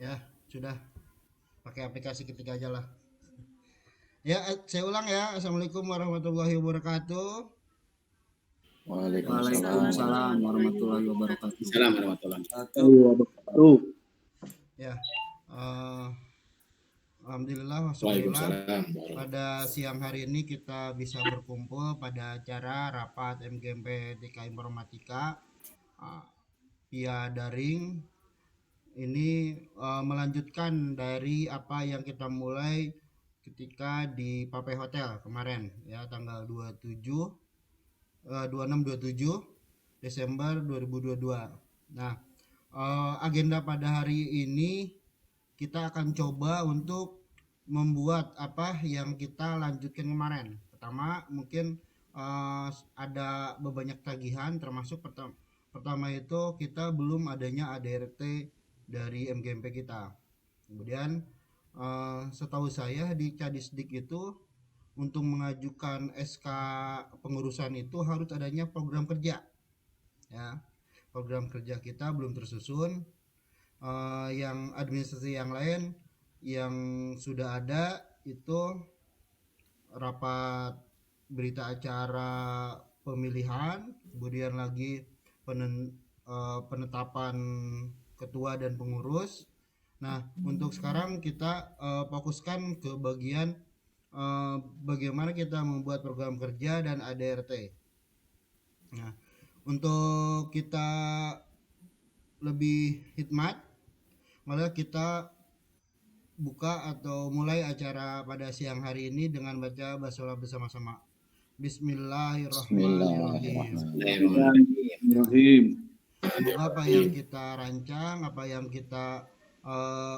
Ya, sudah pakai aplikasi ketik aja lah. Ya, saya ulang ya. Assalamualaikum warahmatullahi wabarakatuh. Waalaikumsalam Waalaikumsalam warahmatullahi wabarakatuh. Salam warahmatullahi wabarakatuh. Ya, eh, alhamdulillah, syukurillah. Waalaikumsalam. Pada siang hari ini kita bisa berkumpul pada acara rapat MGMP TK Informatika via daring. Ini melanjutkan dari apa yang kita mulai ketika di Papay Hotel kemarin ya, tanggal 27 26-27 Desember 2022. Nah, agenda pada hari ini kita akan coba untuk membuat apa yang kita lanjutkan kemarin. Pertama, mungkin ada banyak tagihan, termasuk pertama itu kita belum adanya ADRT dari MGMP kita. Kemudian setahu saya di Kadisdik itu untuk mengajukan SK pengurusan itu harus adanya program kerja ya. Program kerja kita belum tersusun. Yang administrasi yang lain yang sudah ada itu rapat berita acara pemilihan, kemudian lagi penetapan ketua dan pengurus. Nah, untuk sekarang kita fokuskan ke bagian bagaimana kita membuat program kerja dan ADRT. Nah, untuk kita lebih hikmat, malah kita buka atau mulai acara pada siang hari ini dengan baca basmalah bersama-sama. Bismillahirrahmanirrahim. Bismillahirrahmanirrahim. Semoga apa yang kita rancang, apa yang kita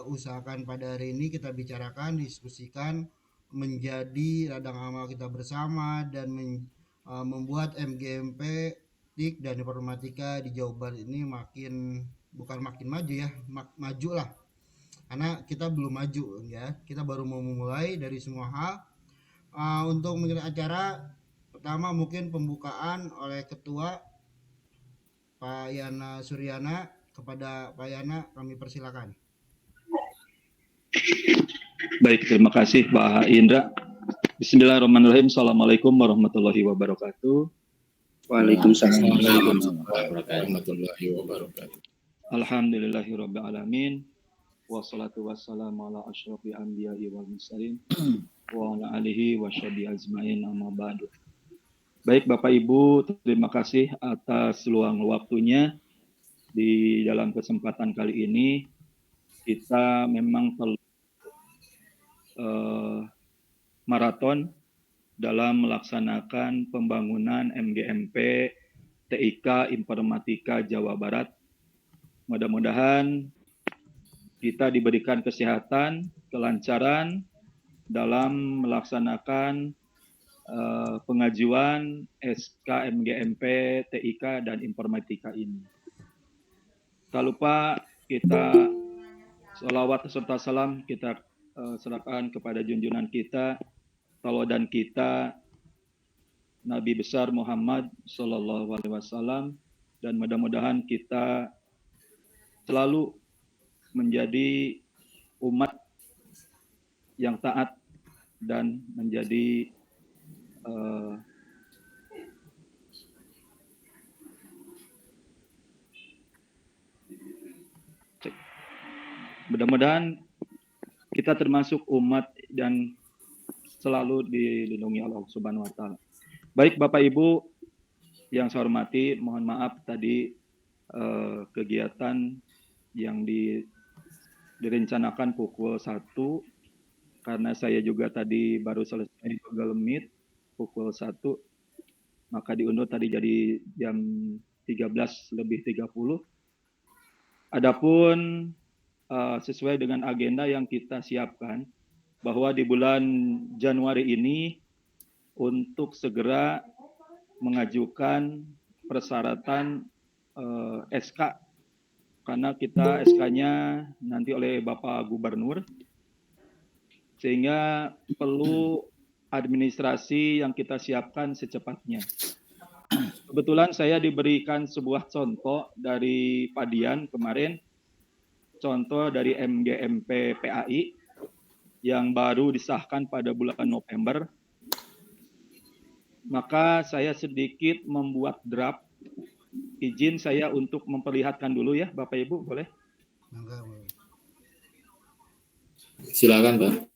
usahakan pada hari ini kita bicarakan, diskusikan menjadi ladang amal kita bersama dan membuat MGMP TIK dan Informatika di Jawa Barat ini bukan makin maju ya, maju lah. Karena kita belum maju ya, kita baru mau memulai dari semua hal. Untuk mengenai acara pertama mungkin pembukaan oleh Ketua Pak Yana Suryana. Kepada Pak Yana kami persilakan. Baik, terima kasih Pak Indra. Bismillahirrahmanirrahim. Assalamualaikum warahmatullahi wabarakatuh. Waalaikumsalam warahmatullahi wabarakatuh. Alhamdulillahirabbil alamin. Wassalatu wassalamu ala asyrofil anbiya'i wal mursalin wa ala alihi washabihi ajmain, amma ba'du. Baik Bapak Ibu, terima kasih atas luang waktunya. Di dalam kesempatan kali ini kita memang perlu maraton dalam melaksanakan pembangunan MGMP TIK Informatika Jawa Barat. Mudah-mudahan kita diberikan kesehatan, kelancaran dalam melaksanakan pengajuan SK MGMP TIK dan Informatika ini. Tak lupa kita sholawat serta salam kita serahkan kepada junjungan kita, tauladan kita, Nabi besar Muhammad Sallallahu Alaihi Wasallam, dan mudah-mudahan kita selalu menjadi umat yang taat dan menjadi mudah-mudahan kita termasuk umat dan selalu dilindungi Allah Subhanahu wa taala. Baik Bapak Ibu yang saya hormati, mohon maaf tadi kegiatan yang direncanakan pukul 1 karena saya juga tadi baru selesai Google Meet pukul 1, maka diundur tadi jadi jam 13:30. Adapun sesuai dengan agenda yang kita siapkan bahwa di bulan Januari ini untuk segera mengajukan persyaratan SK, karena kita SK-nya nanti oleh Bapak Gubernur, sehingga perlu administrasi yang kita siapkan secepatnya. Kebetulan saya diberikan sebuah contoh dari Pak Dian kemarin contoh dari MGMP PAI yang baru disahkan pada bulan November, maka saya sedikit membuat draft. Izin saya untuk memperlihatkan dulu ya, Bapak Ibu, boleh? Mangga, boleh. Silakan, Pak.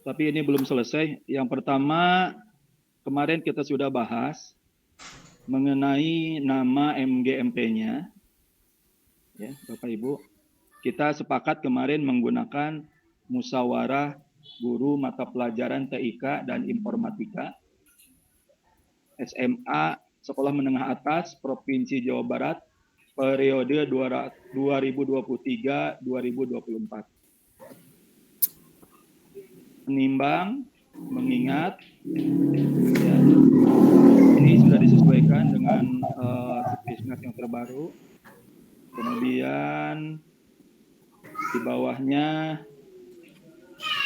Tapi ini belum selesai. Yang pertama, kemarin kita sudah bahas mengenai nama MGMP-nya. Ya, Bapak Ibu. Kita sepakat kemarin menggunakan musyawarah guru mata pelajaran TIK dan informatika SMA Sekolah Menengah Atas Provinsi Jawa Barat periode 2023-2024. Menimbang, mengingat, ya, ini sudah disesuaikan dengan Sisdiknas yang terbaru. Kemudian di bawahnya,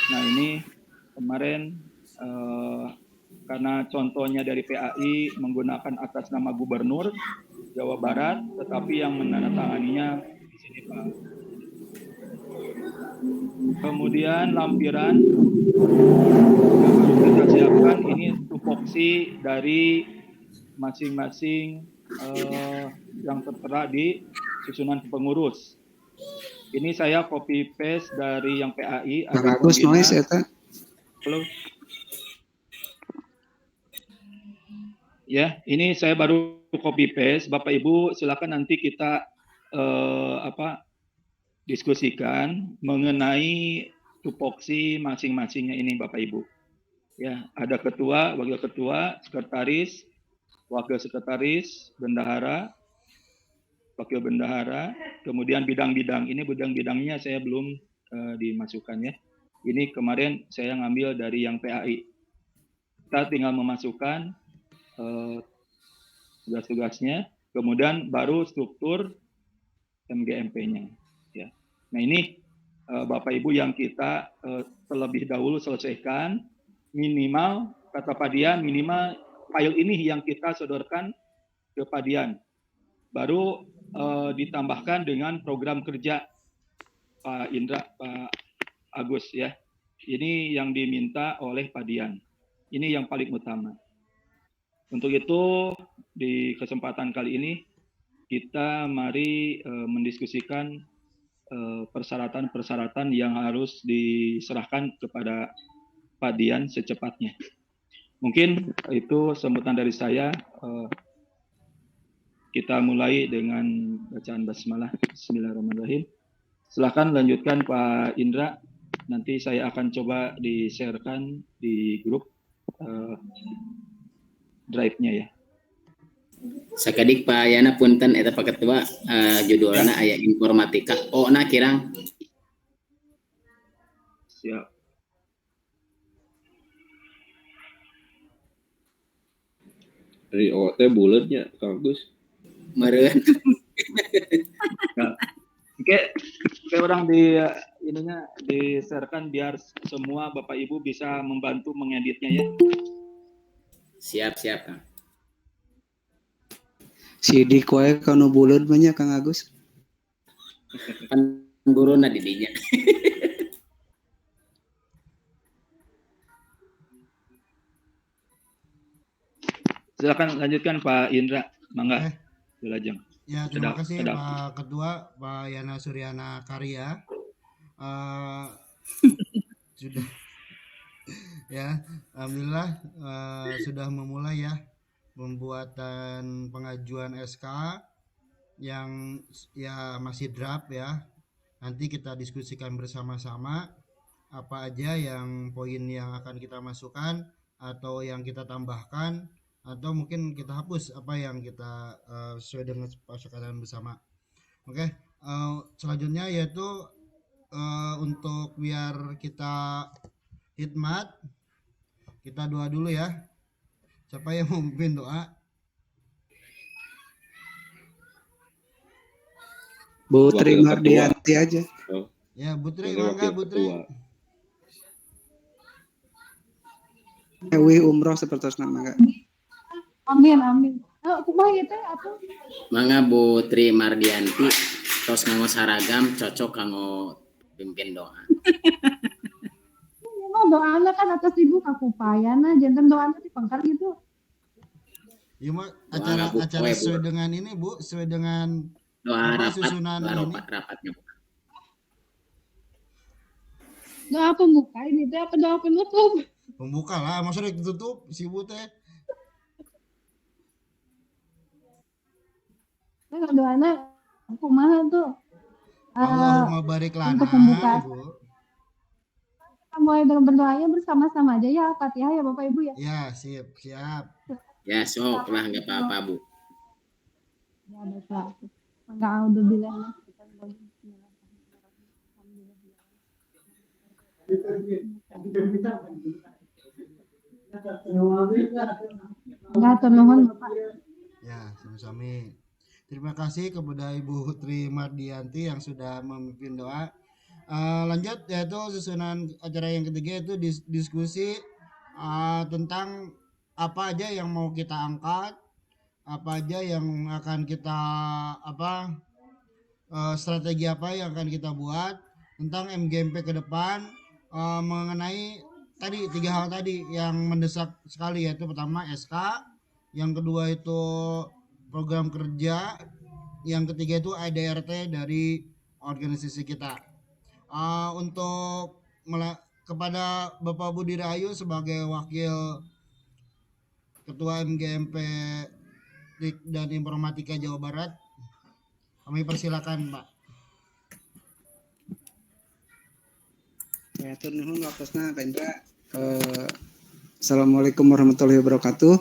nah ini kemarin karena contohnya dari PAI menggunakan atas nama Gubernur Jawa Barat, tetapi yang menandatanganinya di sini Pak. Kemudian lampiran yang harus kita siapkan ini tupoksi dari masing-masing yang tertera di susunan pengurus. Ini saya copy paste dari yang PAI. Kang Agus noise eta. Halo. Ya, ini saya baru copy paste. Bapak Ibu silakan nanti kita diskusikan mengenai tupoksi masing-masingnya ini Bapak Ibu. Ya, ada ketua, wakil ketua, sekretaris, wakil sekretaris, bendahara, wakil bendahara, kemudian bidang-bidang. Ini bidang-bidangnya saya belum dimasukkan ya. Ini kemarin saya ngambil dari yang PAI. Kita tinggal memasukkan tugas-tugasnya, kemudian baru struktur MGMP-nya. Ya. Nah ini Bapak Ibu yang kita terlebih dahulu selesaikan, minimal kata Pak Dian, minimal file ini yang kita sodorkan ke Pak Dian. Baru ditambahkan dengan program kerja Pak Indra, Pak Agus ya. Ini yang diminta oleh Pak Dian. Ini yang paling utama. Untuk itu di kesempatan kali ini kita mari mendiskusikan persyaratan-persyaratan yang harus diserahkan kepada Pak Dian secepatnya. Mungkin itu sambutan dari saya. Kita mulai dengan bacaan basmalah. Bismillahirrahmanirrahim. Silakan lanjutkan Pak Indra. Nanti saya akan coba di-sharekan di grup drive-nya ya. Sakadik Pak Yana punten eta Pak Ketua judulna aya informatika. Oh na kirang. Siap. Dari OT bulatnya Kang Agus. Meureun. Nah, oke orang di ininya di-sharekan biar semua Bapak Ibu bisa membantu mengeditnya ya. Siap Kang. Sidik wae kanu buleut banyak Kang Agus. Kan guruna di dinya. Silakan lanjutkan Pak Indra. Mangga. Wilajeng. Ya, terima kasih Pak Ketua, Pak Yana Suryana Karya. Sudah ya, alhamdulillah sudah memulai ya pembuatan pengajuan SK yang ya masih draft ya. Nanti kita diskusikan bersama-sama apa aja yang poin yang akan kita masukkan atau yang kita tambahkan atau mungkin kita hapus apa yang kita sesuai dengan kesepakatan bersama. Oke, selanjutnya yaitu untuk biar kita hikmat, kita doa dulu ya. Siapa yang mau memimpin doa? Bu Tri Wakil Mardianti aja. Ya, Butri, Sebagai mangga wakil Butri. ketua. Ewi umroh seperti nama enggak. Amin, amin. Kumaha ieu teh atuh? Mangga Bu Tri Mardianti tos nganggo saragam cocok kanggo pimpin doa. Emang doana kan atas ibu kakupayana, jantan doana di pangkar gitu. Ya, mah Doa acara Bu, acara Bu. sesuai dengan ini, Bu, sesuai dengan Doa apa rapat, susunan doa ini. rapatnya. Doa pembuka ini teh apa doa penutup? Pembuka lah, maksudnya ditutup si Bu teh. Nah, doana kumaha tuh? Allahumma barik lana, untuk pembukaan. Ibu. Kita mulai dengan berdoanya bersama-sama aja ya, Fatihah ya Bapak Ibu ya. Ya, siap. Ya, sok lah enggak apa-apa, Bu. Ya, baiklah. Maka auzubillah. Enggak nuhun Bapak. Ya, sami-sami. Terima kasih kepada Ibu Tri Mardianti yang sudah memimpin doa. Lanjut yaitu susunan acara yang ketiga itu diskusi tentang apa aja yang mau kita angkat, apa aja yang akan kita strategi apa yang akan kita buat tentang MGMP ke depan, mengenai tadi 3 hal tadi yang mendesak sekali, yaitu pertama SK, yang kedua itu program kerja, yang ketiga itu ADRT dari organisasi kita. Untuk kepada Bapak Budi Rahayu sebagai wakil Ketua MGMP TIK dan Informatika Jawa Barat, kami persilakan, Pak. Ya, turun nuhun wakosna Kak Indra. Assalamualaikum warahmatullahi wabarakatuh.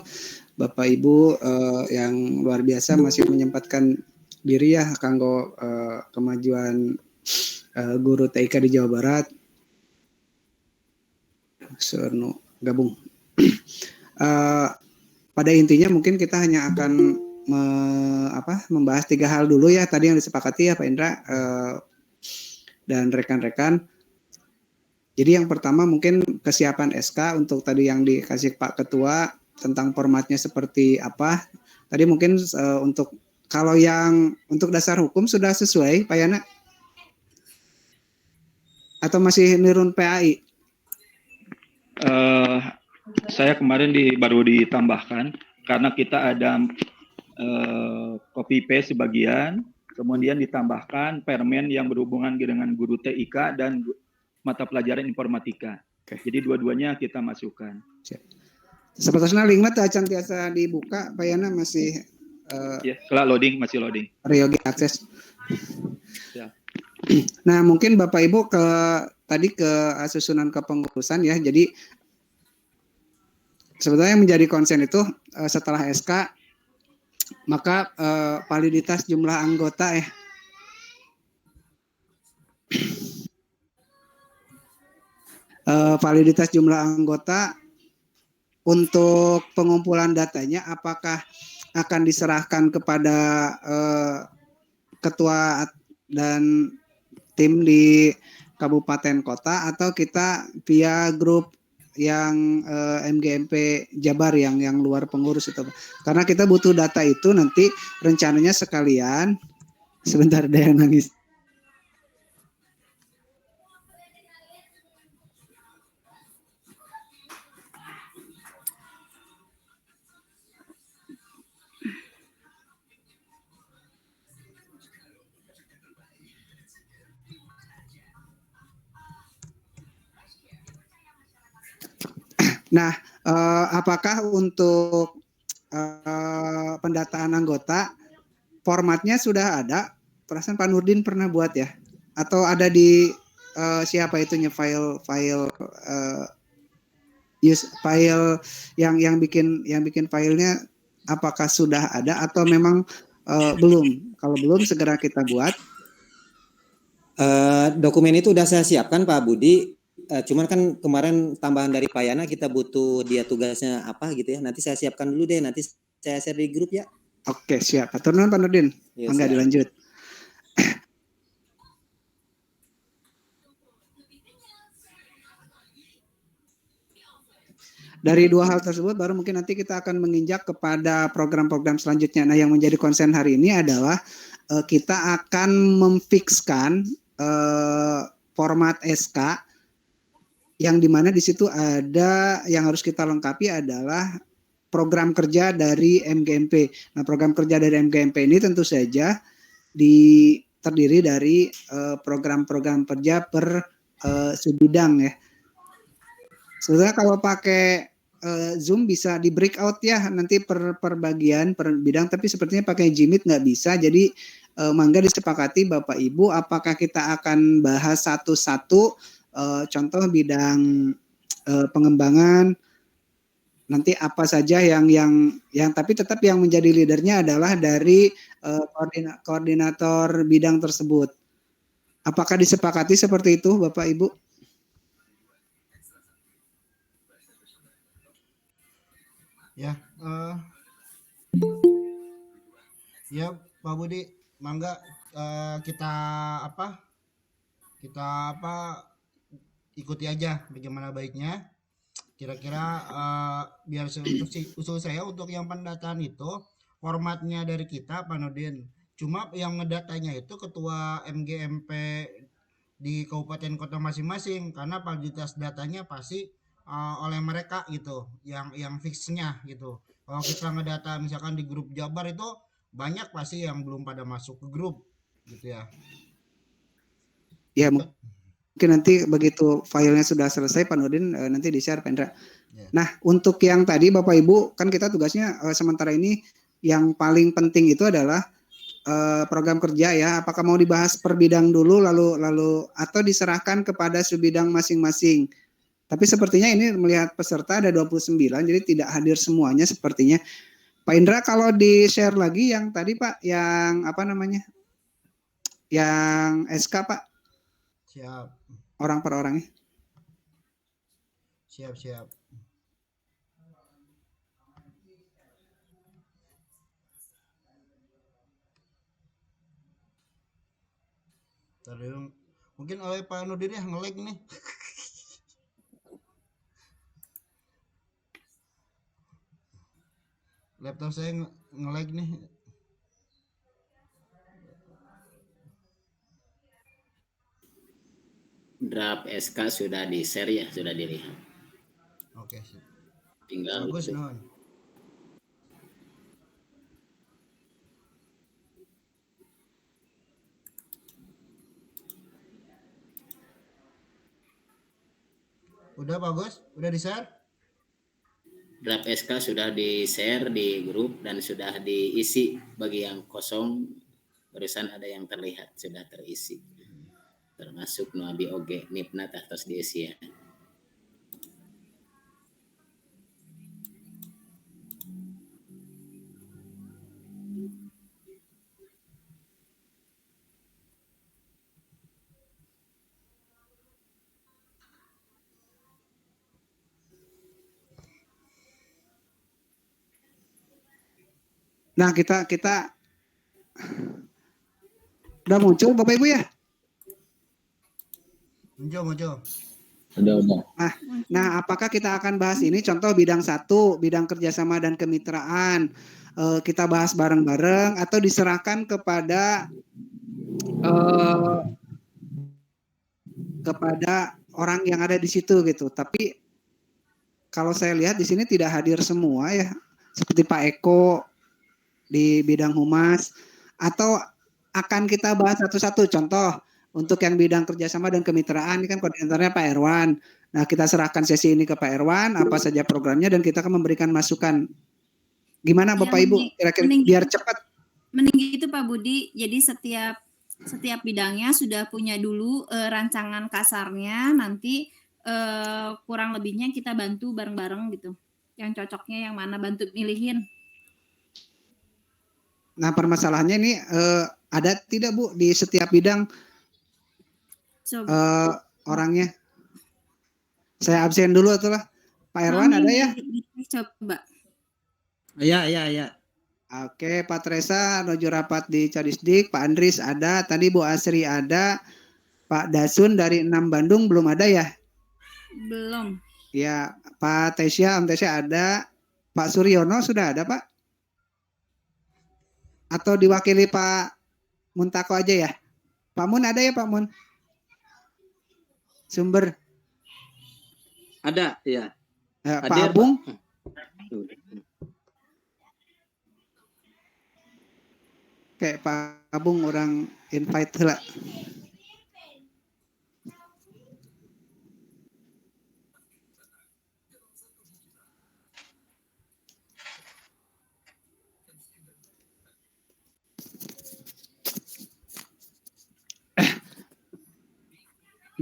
Bapak Ibu yang luar biasa masih menyempatkan diri ya kanggo kemajuan guru TIK di Jawa Barat. Sernu gabung. Pada intinya mungkin kita hanya akan membahas 3 hal dulu ya tadi yang disepakati ya Pak Indra dan rekan-rekan. Jadi yang pertama mungkin kesiapan SK untuk tadi yang dikasih Pak Ketua tentang formatnya seperti apa. Tadi mungkin untuk kalau yang untuk dasar hukum sudah sesuai Pak Yana? Atau masih nirun PAI? Saya kemarin baru ditambahkan karena kita ada copy paste sebagian, kemudian ditambahkan permen yang berhubungan dengan guru TIK dan mata pelajaran informatika. Oke. Jadi dua-duanya kita masukkan. Sepertinya linknya acan tiasa dibuka, Pak Yana masih Ya, kelak loading, masih loading. Riogi akses. Ya. Nah, mungkin Bapak Ibu tadi ke susunan kepengurusan ya. Jadi sebetulnya yang menjadi konsen itu setelah SK maka validitas jumlah anggota validitas jumlah anggota untuk pengumpulan datanya apakah akan diserahkan kepada ketua dan tim di kabupaten kota atau kita via grup yang MGMP Jabar yang luar pengurus itu. Karena kita butuh data itu nanti rencananya sekalian sebentar ada yang nangis. Nah, apakah untuk pendataan anggota formatnya sudah ada? Perasaan Pak Nurdin pernah buat ya? Atau ada di siapa itunya file yang bikin filenya? Apakah sudah ada atau memang belum? Kalau belum segera kita buat. Dokumen itu udah saya siapkan Pak Budi. Cuman kan kemarin tambahan dari Pak Yana kita butuh dia tugasnya apa gitu ya. Nanti saya siapkan dulu deh. Nanti saya share di grup ya. Oke siap. Atur nuhun Pak Nurdin. Ya, Enggak dilanjut. dari dua hal tersebut baru mungkin nanti kita akan menginjak kepada program-program selanjutnya. Nah, yang menjadi konsen hari ini adalah kita akan memfikskan format SK yang dimana di situ ada yang harus kita lengkapi adalah program kerja dari MGMP. Nah, program kerja dari MGMP ini tentu saja terdiri dari program-program kerja per subbidang ya. Sebenarnya kalau pakai Zoom bisa di breakout ya nanti per bagian per bidang, tapi sepertinya pakai Jimit nggak bisa. Jadi mangga disepakati Bapak Ibu apakah kita akan bahas satu-satu contoh bidang pengembangan nanti apa saja yang tapi tetap yang menjadi leadernya adalah dari koordinator bidang tersebut. Apakah disepakati seperti itu Bapak Ibu? Ya, ya Pak Budi, mangga kita ikuti aja bagaimana baiknya. Kira-kira biar usul saya untuk yang pendataan itu formatnya dari kita Pak Nurdin. Cuma yang ngedatanya itu ketua MGMP di kabupaten kota masing-masing karena validitas datanya pasti oleh mereka gitu, yang fixnya gitu. Kalau kita ngedata misalkan di grup Jabar itu banyak pasti yang belum pada masuk ke grup gitu ya. Ya mungkin nanti begitu filenya sudah selesai Pak Nurdin nanti di-share Pak Indra. Ya. Nah untuk yang tadi Bapak Ibu kan kita tugasnya sementara ini yang paling penting itu adalah program kerja ya. Apakah mau dibahas per bidang dulu lalu atau diserahkan kepada subbidang masing-masing? Tapi sepertinya ini melihat peserta ada 29 jadi tidak hadir semuanya sepertinya. Pak Indra kalau di-share lagi yang tadi Pak yang apa namanya? Yang SK Pak. Siap. Orang per orangnya. Siap. Tadi mungkin oleh Pak Nurdin ya nge-lag nih. Laptop saya nge-lag nih. Draft SK sudah di-share ya, sudah dilihat. Oke, sip. Tinggal Bagus, non. Udah bagus? Udah di-share? Draft SK sudah di-share di grup dan sudah diisi. Bagi yang kosong barusan ada yang terlihat sudah terisi. Termasuk Nabi Oge Nipnat atas diisi ya. Nah kita udah muncul Bapak Ibu ya. Muncul. Udah. Nah, apakah kita akan bahas ini contoh bidang 1, bidang kerjasama dan kemitraan, kita bahas bareng-bareng atau diserahkan kepada orang yang ada di situ gitu. Tapi kalau saya lihat di sini tidak hadir semua ya, seperti Pak Eko di bidang humas, atau akan kita bahas satu-satu contoh. Untuk yang bidang kerjasama dan kemitraan ini kan koordinatornya Pak Erwan. Nah kita serahkan sesi ini ke Pak Erwan, apa saja programnya dan kita akan memberikan masukan. Gimana Bapak Ibu? Kira-kira biar cepat. Mending itu Pak Budi. Jadi setiap bidangnya sudah punya dulu rancangan kasarnya. Nanti kurang lebihnya kita bantu bareng-bareng gitu. Yang cocoknya yang mana bantu milihin. Nah permasalahannya ini ada tidak Bu di setiap bidang? Orangnya saya absen dulu atau lah Pak Erwan ada ya? Coba. Iya. Oke Pak Tresa menuju rapat di Cadisdik, Pak Andris ada, tadi Bu Asri ada, Pak Dasun dari 6 Bandung belum ada ya? Belum. Ya, Pak Tesya, Om Tesya ada. Pak Suryono sudah ada, Pak? Atau diwakili Pak Muntako aja ya? Pak Mun ada ya, Pak Mun? Sumber. Ada, ya. Pak Hadir, Abung? Pak. Kayak Pak Abung orang invite lah.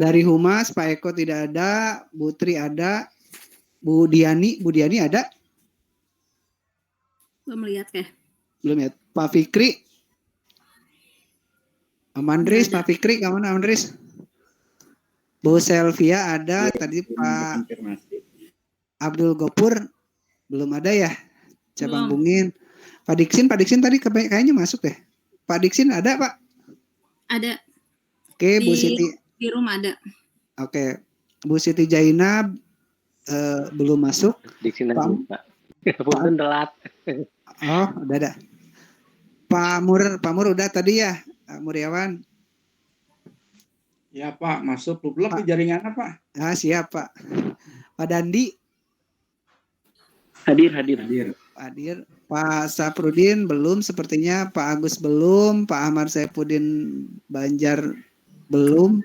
Dari Humas, Pak Eko tidak ada, Bu Tri ada, Bu Diani ada? Belum lihat kayak. Belum ya. Pak Fikri, Om Andris, Pak Fikri, kemana Om Andris? Bu Selvia ada, tadi Pak Abdul Gopur belum ada ya? Cabang Belum. Bungin. Pak Diksin tadi kayaknya masuk deh. Pak Diksin ada Pak? Ada. Oke, Bu Di- Siti. Di rumah ada. Oke, Bu Siti Jainab belum masuk. Diksi Pak- lagi, Pak. Punten telat. Oh, udah ada. Pak Mur udah tadi ya, Pak Muryawan. Ya Pak, masuk belum Pak. di jaringannya Pak. Ah, siap Pak. Pak Dandi Hadir. hadir. Pak Saprudin belum sepertinya. Pak Agus belum. Pak Ahmad Saifuddin Banjar belum.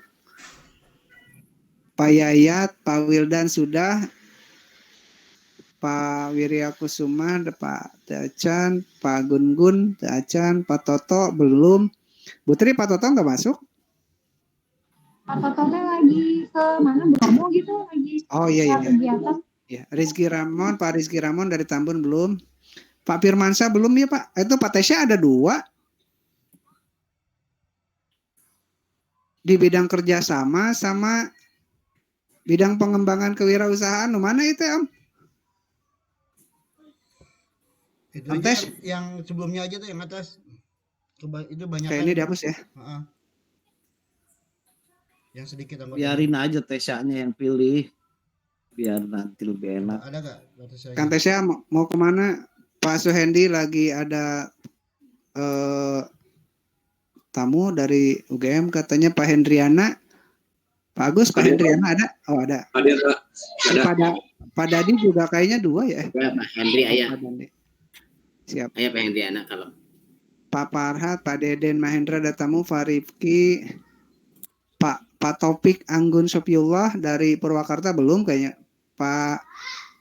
Pak Yayat, Pak Wildan sudah. Pak Wirya Kusuma, Pak Tacan, Pak Gun, Tacan, Pak Toto belum. Putri, Pak Toto nggak masuk? Pak Toto teh lagi ke mana Bromo gitu lagi. Oh iya. Kegiatan. Ya, Pak Rizky Ramon dari Tambun belum. Pak Firmansyah belum ya Pak. Itu Pak Tesya ada 2. Di bidang kerjasama sama bidang pengembangan kewirausahaan. Mana itu Om? Itu Om aja Tes? yang sebelumnya aja tuh yang atas. Itu banyak. Kayak ini dihapus ya. Yang sedikit anggota. Biarin aja Tesanya yang pilih. Biar nanti lebih enak. Ada nggak batas saya? Kang Tesya mau kemana? Pak Suhendi lagi ada tamu dari UGM katanya Pak Hendriana. Pak Agus, Pak Hendriana ada? Oh ada. Hadir, Pak. Ada. Pak Dadi juga kayaknya 2 ya. Ya, Pak Hendri ayah. Pak Dadi. Siap. Ayah Pak Hendri anak kalau. Pak Farhat, Pak Deden Mahendra ada tamu, Pak Rifki, Pak Topik Anggun Sopiullah dari Purwakarta belum kayaknya. Pak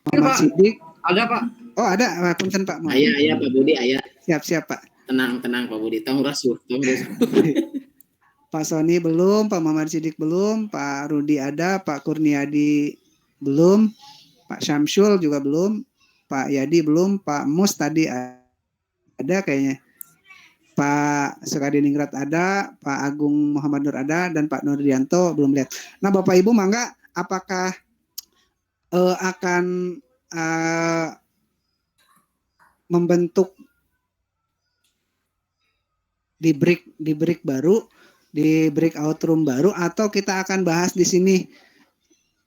Muhammad Pak. Sidik. Ada Pak. Oh ada, punten Pak. Ayah Pak Budi ayah. Siap Pak. Tenang Pak Budi. Tong rasuh. Pak Sony belum, Pak Muhammad Sidik belum, Pak Rudi ada, Pak Kurniadi belum, Pak Syamsul juga belum, Pak Yadi belum, Pak Mus tadi ada kayaknya. Pak Sukadiningrat ada, Pak Agung Muhammad Nur ada, dan Pak Nurdianto belum lihat. Nah Bapak Ibu mangga apakah akan membentuk di break baru, di breakout room baru, atau kita akan bahas di sini?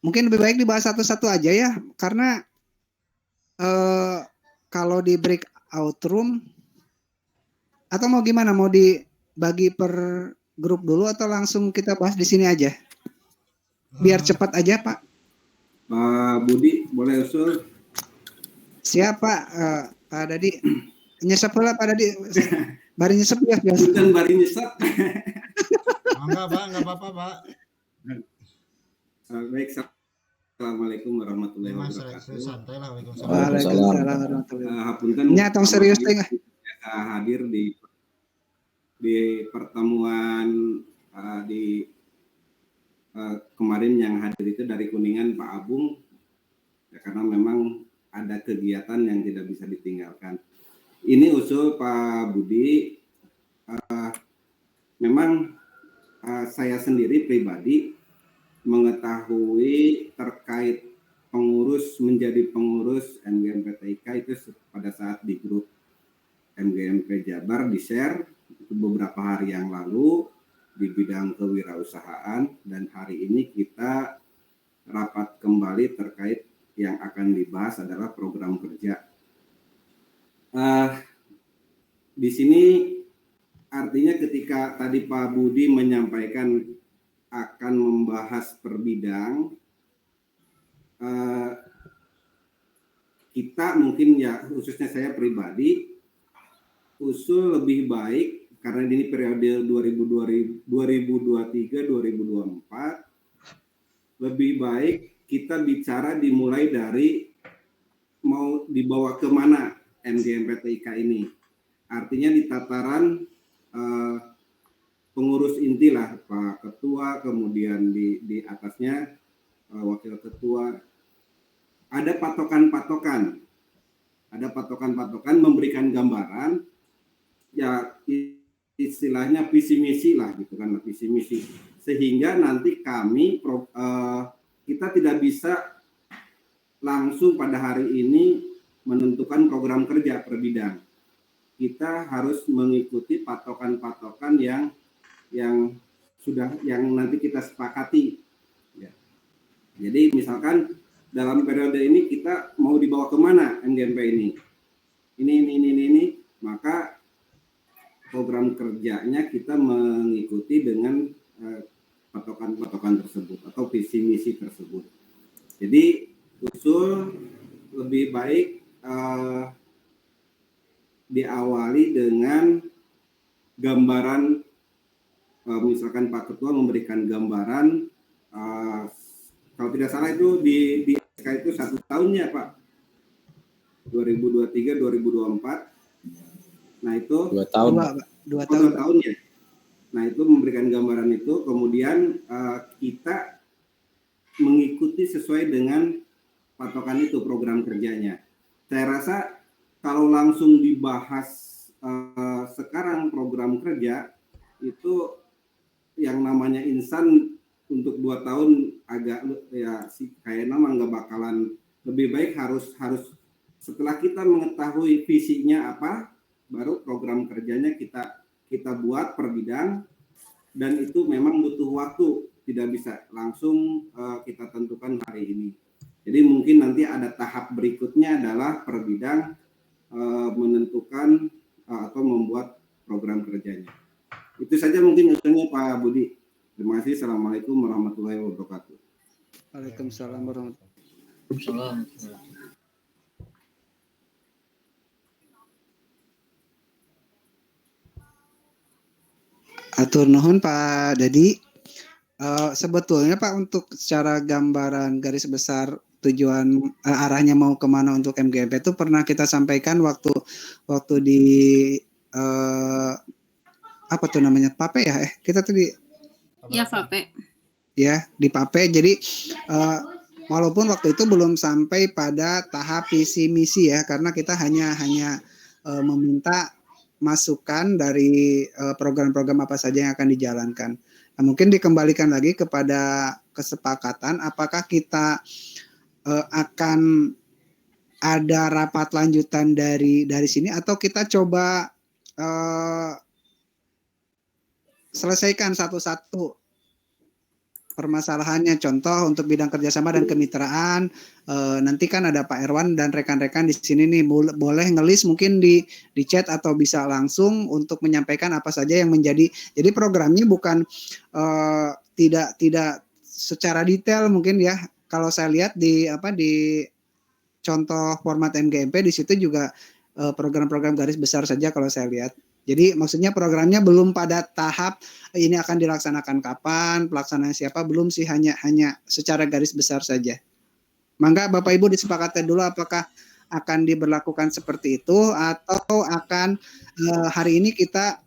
Mungkin lebih baik dibahas satu-satu aja ya, karena kalau di breakout room atau mau gimana, mau dibagi per grup dulu atau langsung kita bahas di sini aja? Biar cepat aja Pak. Pak Budi boleh usul? Siap Pak. Pak Dadi nyesep pula Pak Dadi. Bari nyesep ya biasa. Bukan bari nyesep. Enggak Pak, enggak apa-apa Pak. Baik, Assalamualaikum warahmatullahi Mas wabarakatuh. santai lah. Waalaikumsalam. Waalaikumsalam warahmatullahi Hapunten Nya tong serius teh. hadir di pertemuan kemarin yang hadir itu dari Kuningan Pak Abung ya, karena memang ada kegiatan yang tidak bisa ditinggalkan. Ini usul Pak Budi, memang saya sendiri pribadi mengetahui terkait menjadi pengurus MGMP TIK itu pada saat di grup MGMP Jabar di-share itu beberapa hari yang lalu di bidang kewirausahaan, dan hari ini kita rapat kembali terkait yang akan dibahas adalah program kerja. Di sini artinya ketika tadi Pak Budi menyampaikan akan membahas per bidang, kita mungkin ya khususnya saya pribadi usul lebih baik karena ini periode 2023-2024, lebih baik kita bicara dimulai dari mau dibawa ke mana MGMPTIK ini. Artinya di tataran pengurus inti lah, Pak Ketua, kemudian di atasnya Wakil Ketua. Ada patokan-patokan memberikan gambaran, ya istilahnya visi misi lah gitu kan, visi misi, sehingga nanti kami kita tidak bisa langsung pada hari ini menentukan program kerja per bidang. Kita harus mengikuti patokan-patokan yang nanti kita sepakati. Ya. Jadi misalkan dalam periode ini kita mau dibawa kemana MGMP ini? Ini, maka program kerjanya kita mengikuti dengan patokan-patokan tersebut atau visi misi tersebut. Jadi usul lebih baik diawali dengan gambaran, misalkan Pak Ketua memberikan gambaran, kalau tidak salah itu di SK itu 1 tahunnya Pak, 2023-2024. Nah itu 2 tahun. 2 tahun ya. Nah itu memberikan gambaran itu, kemudian kita mengikuti sesuai dengan patokan itu program kerjanya. Saya rasa kalau langsung dibahas sekarang program kerja itu yang namanya insan untuk 2 tahun agak ya kayak nama nggak bakalan. Lebih baik harus setelah kita mengetahui visinya apa, baru program kerjanya kita buat per bidang, dan itu memang butuh waktu, tidak bisa langsung kita tentukan hari ini. Jadi mungkin nanti ada tahap berikutnya adalah per bidang menentukan atau membuat program kerjanya. Itu saja mungkin usulnya Pak Budi. Terima kasih. Assalamualaikum warahmatullahi wabarakatuh. Waalaikumsalam warahmatullahi Waalaikumsalam. Atur nuhun Pak Dadi. Sebetulnya Pak, untuk secara gambaran garis besar tujuan arahnya mau kemana untuk MGMP itu pernah kita sampaikan waktu di apa tuh namanya, PAPE ya, kita tuh di Ya, Pape. ya di PAPE. Jadi walaupun waktu itu belum sampai pada tahap visi misi ya, karena kita hanya meminta masukan dari program-program apa saja yang akan dijalankan. Nah, mungkin dikembalikan lagi kepada kesepakatan apakah kita akan ada rapat lanjutan dari sini atau kita coba selesaikan satu-satu permasalahannya. Contoh untuk bidang kerjasama dan kemitraan, nanti kan ada Pak Erwan dan rekan-rekan di sini nih, boleh ngelis mungkin di chat atau bisa langsung untuk menyampaikan apa saja yang menjadi. Jadi programnya bukan tidak secara detail mungkin ya. Kalau saya lihat di contoh format MGMP di situ juga program-program garis besar saja kalau saya lihat. Jadi maksudnya programnya belum pada tahap ini akan dilaksanakan kapan, pelaksanaan siapa, belum sih, hanya secara garis besar saja. Mangga Bapak Ibu disepakati dulu apakah akan diberlakukan seperti itu atau akan hari ini kita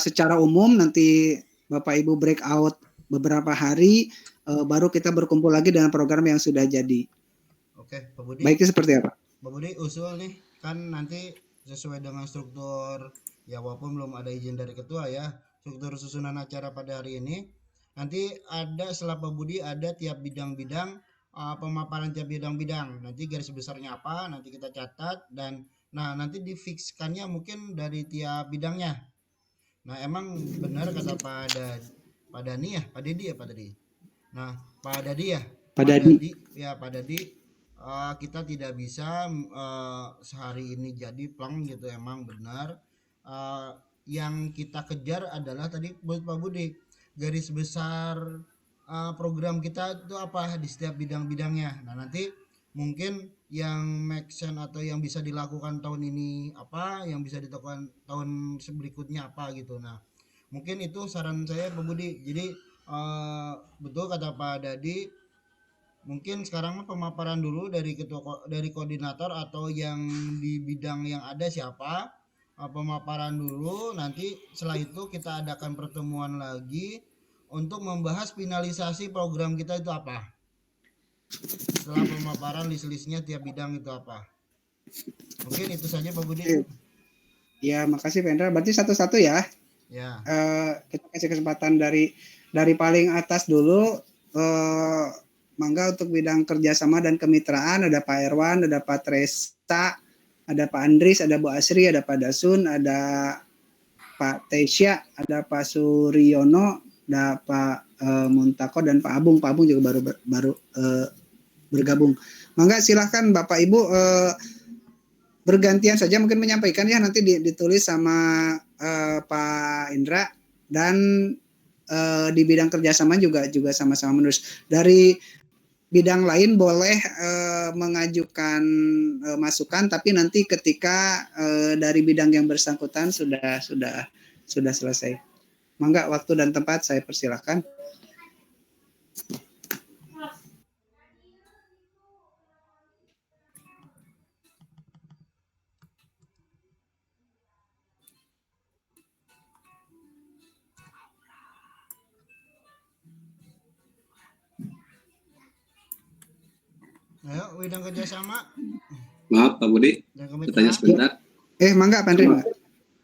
secara umum, nanti Bapak Ibu breakout beberapa hari baru kita berkumpul lagi dengan program yang sudah jadi. Oke, Pak Budi. Baiknya seperti apa? Pak Budi, usul nih kan nanti sesuai dengan struktur, ya walaupun belum ada izin dari ketua ya, struktur susunan acara pada hari ini nanti ada setelah Pak Budi ada tiap bidang-bidang, pemaparan tiap bidang-bidang, nanti garis besarnya apa nanti kita catat, dan nanti difikskannya mungkin dari tiap bidangnya. Nah emang benar kata Pak Dadi ya, Pak Dedi ya Pak Dadi. Nah Pak Dadi ya, Pak Dadi. Pak Dadi, kita tidak bisa sehari ini jadi plong gitu, emang benar. Yang kita kejar adalah tadi buat Pak Budi, garis besar program kita itu apa di setiap bidang-bidangnya. Nah, nanti mungkin yang make sense atau yang bisa dilakukan tahun ini apa, yang bisa dilakukan tahun berikutnya apa gitu. Nah, mungkin itu saran saya Pak Budi. Jadi betul kata Pak Dadi, mungkin sekarang pemaparan dulu dari dari koordinator atau yang di bidang yang ada siapa, pemaparan dulu, nanti setelah itu kita adakan pertemuan lagi untuk membahas finalisasi program kita itu apa. Setelah pemaparan list-listnya tiap bidang itu apa. Mungkin itu saja Pak Budi. Ya, makasih Pak Indra. Berarti satu-satu ya. Ya. Kita kasih kesempatan dari paling atas dulu. Mangga untuk bidang kerjasama dan kemitraan ada Pak Erwan, ada Pak Tresta, ada Pak Andris, ada Bu Asri, ada Pak Dasun, ada Pak Tesya, ada Pak Suryono, ada Pak Muntako dan Pak Abung. Pak Abung juga baru bergabung. Mangga silahkan Bapak Ibu bergantian saja mungkin menyampaikan ya, nanti ditulis sama Pak Indra, dan di bidang kerjasama juga sama-sama menulis. Dari bidang lain boleh mengajukan masukan, tapi nanti ketika dari bidang yang bersangkutan sudah selesai. Mangga waktu dan tempat saya persilakan. Ayo, bidang kerjasama. Maaf Pak Budi, bertanya sebentar. Mangga Pak Andri.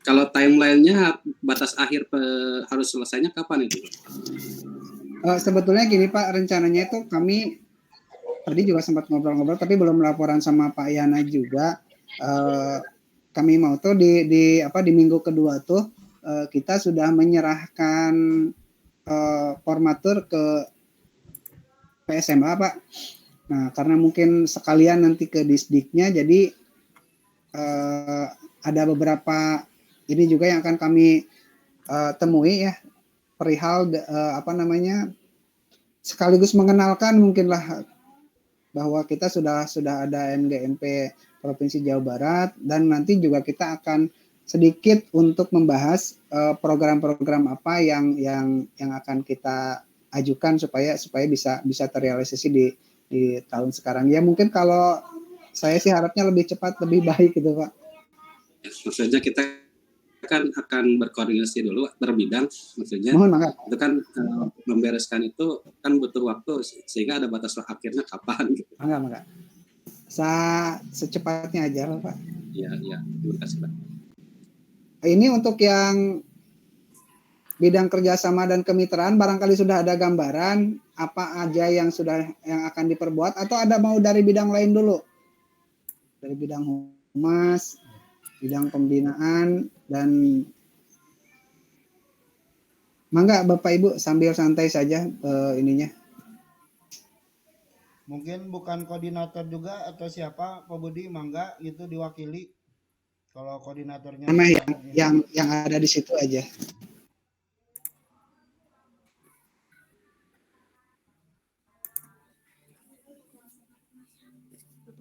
Kalau timelinenya batas akhir harus selesainya kapan itu? Sebetulnya gini Pak, rencananya itu kami tadi juga sempat ngobrol-ngobrol, tapi belum laporan sama Pak Yana juga. Kami mau tuh di minggu kedua tuh kita sudah menyerahkan formatur ke PSMA Pak. Nah, karena mungkin sekalian nanti ke Disdiknya, jadi ada beberapa ini juga yang akan kami temui ya, perihal sekaligus mengenalkan mungkinlah bahwa kita sudah ada MGMP Provinsi Jawa Barat, dan nanti juga kita akan sedikit untuk membahas program-program apa yang akan kita ajukan supaya bisa terrealisasi di tahun sekarang. Ya mungkin kalau saya sih harapnya lebih cepat lebih baik gitu Pak. Maksudnya kita kan akan berkoordinasi dulu berbidang, maksudnya itu kan membereskan itu kan butuh waktu, sehingga ada batas akhirnya kapan gitu. Enggak. Secepatnya aja Pak. Iya, terima kasih Pak. Ini untuk yang bidang kerjasama dan kemitraan, barangkali sudah ada gambaran apa aja yang akan diperbuat, atau ada mau dari bidang lain dulu? Dari bidang humas, bidang pembinaan, dan mangga Bapak Ibu sambil santai saja ininya. Mungkin bukan koordinator juga atau siapa Pak Budi, mangga itu diwakili. Kalau koordinatornya yang ada di situ aja.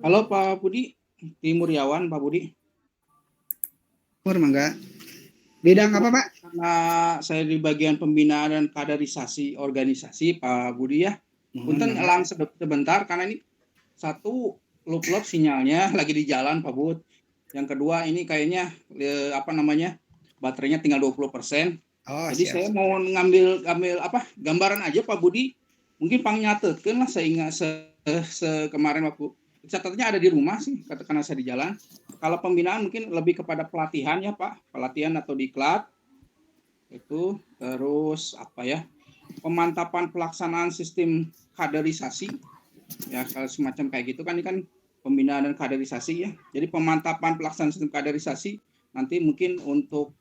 Halo Pak Budi, Timuryawan Pak Budi. Mangga. Bidang apa Pak? Karena saya di bagian pembinaan dan kaderisasi organisasi Pak Budi ya. Punten elang sebentar karena ini satu lup-lup sinyalnya lagi di jalan Pak Bud. Yang kedua ini kayaknya baterainya tinggal 20%. Jadi saya mau ngambil gambaran aja Pak Budi. Mungkin pangnyatetkeun lah saya ingat kemarin waktu catatannya ada di rumah sih, karena saya di jalan. Kalau pembinaan mungkin lebih kepada pelatihan ya Pak, pelatihan atau diklat itu, terus pemantapan pelaksanaan sistem kaderisasi ya, kalau semacam kayak gitu kan, ini kan pembinaan dan kaderisasi ya. Jadi pemantapan pelaksanaan sistem kaderisasi nanti mungkin untuk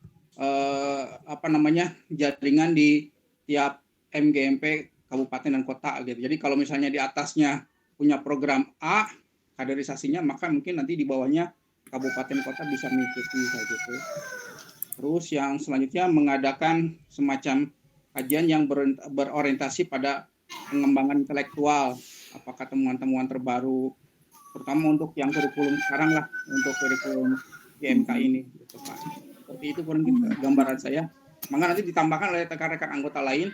jaringan di tiap MGMP kabupaten dan kota gitu. Jadi kalau misalnya di atasnya punya program A kaderisasinya, maka mungkin nanti di bawahnya kabupaten kota bisa mengikuti kayak gitu. Terus yang selanjutnya mengadakan semacam kajian yang berorientasi pada pengembangan intelektual, apakah temuan-temuan terbaru, terutama untuk yang kurikulum sekarang lah, untuk kurikulum IMK ini gitu, Pak. Seperti itu kurang gambaran saya. Maka nanti ditambahkan oleh rekan-rekan anggota lain.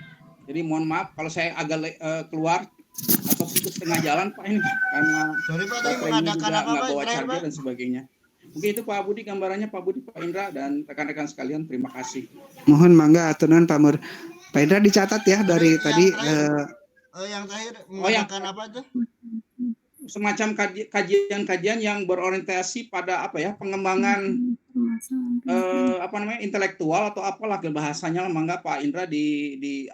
Jadi mohon maaf kalau saya agak keluar atau setengah jalan Pak ini, karena Sorry Pak, tadi baterainya mengadakan juga apa nggak Pak? bawa Terakhir, charger Pak? dan sebagainya. Mungkin itu Pak Budi gambarannya, Pak Budi, Pak Indra, dan rekan-rekan sekalian, terima kasih. Mohon mangga aturan Pak Mur. Pak Indra dicatat ya dari Yang tadi. yang terakhir Oh, yang mengadakan apa tuh? semacam kajian-kajian yang berorientasi pada apa ya, pengembangan intelektual atau apalah ke bahasanya lah, mangga Pak Indra di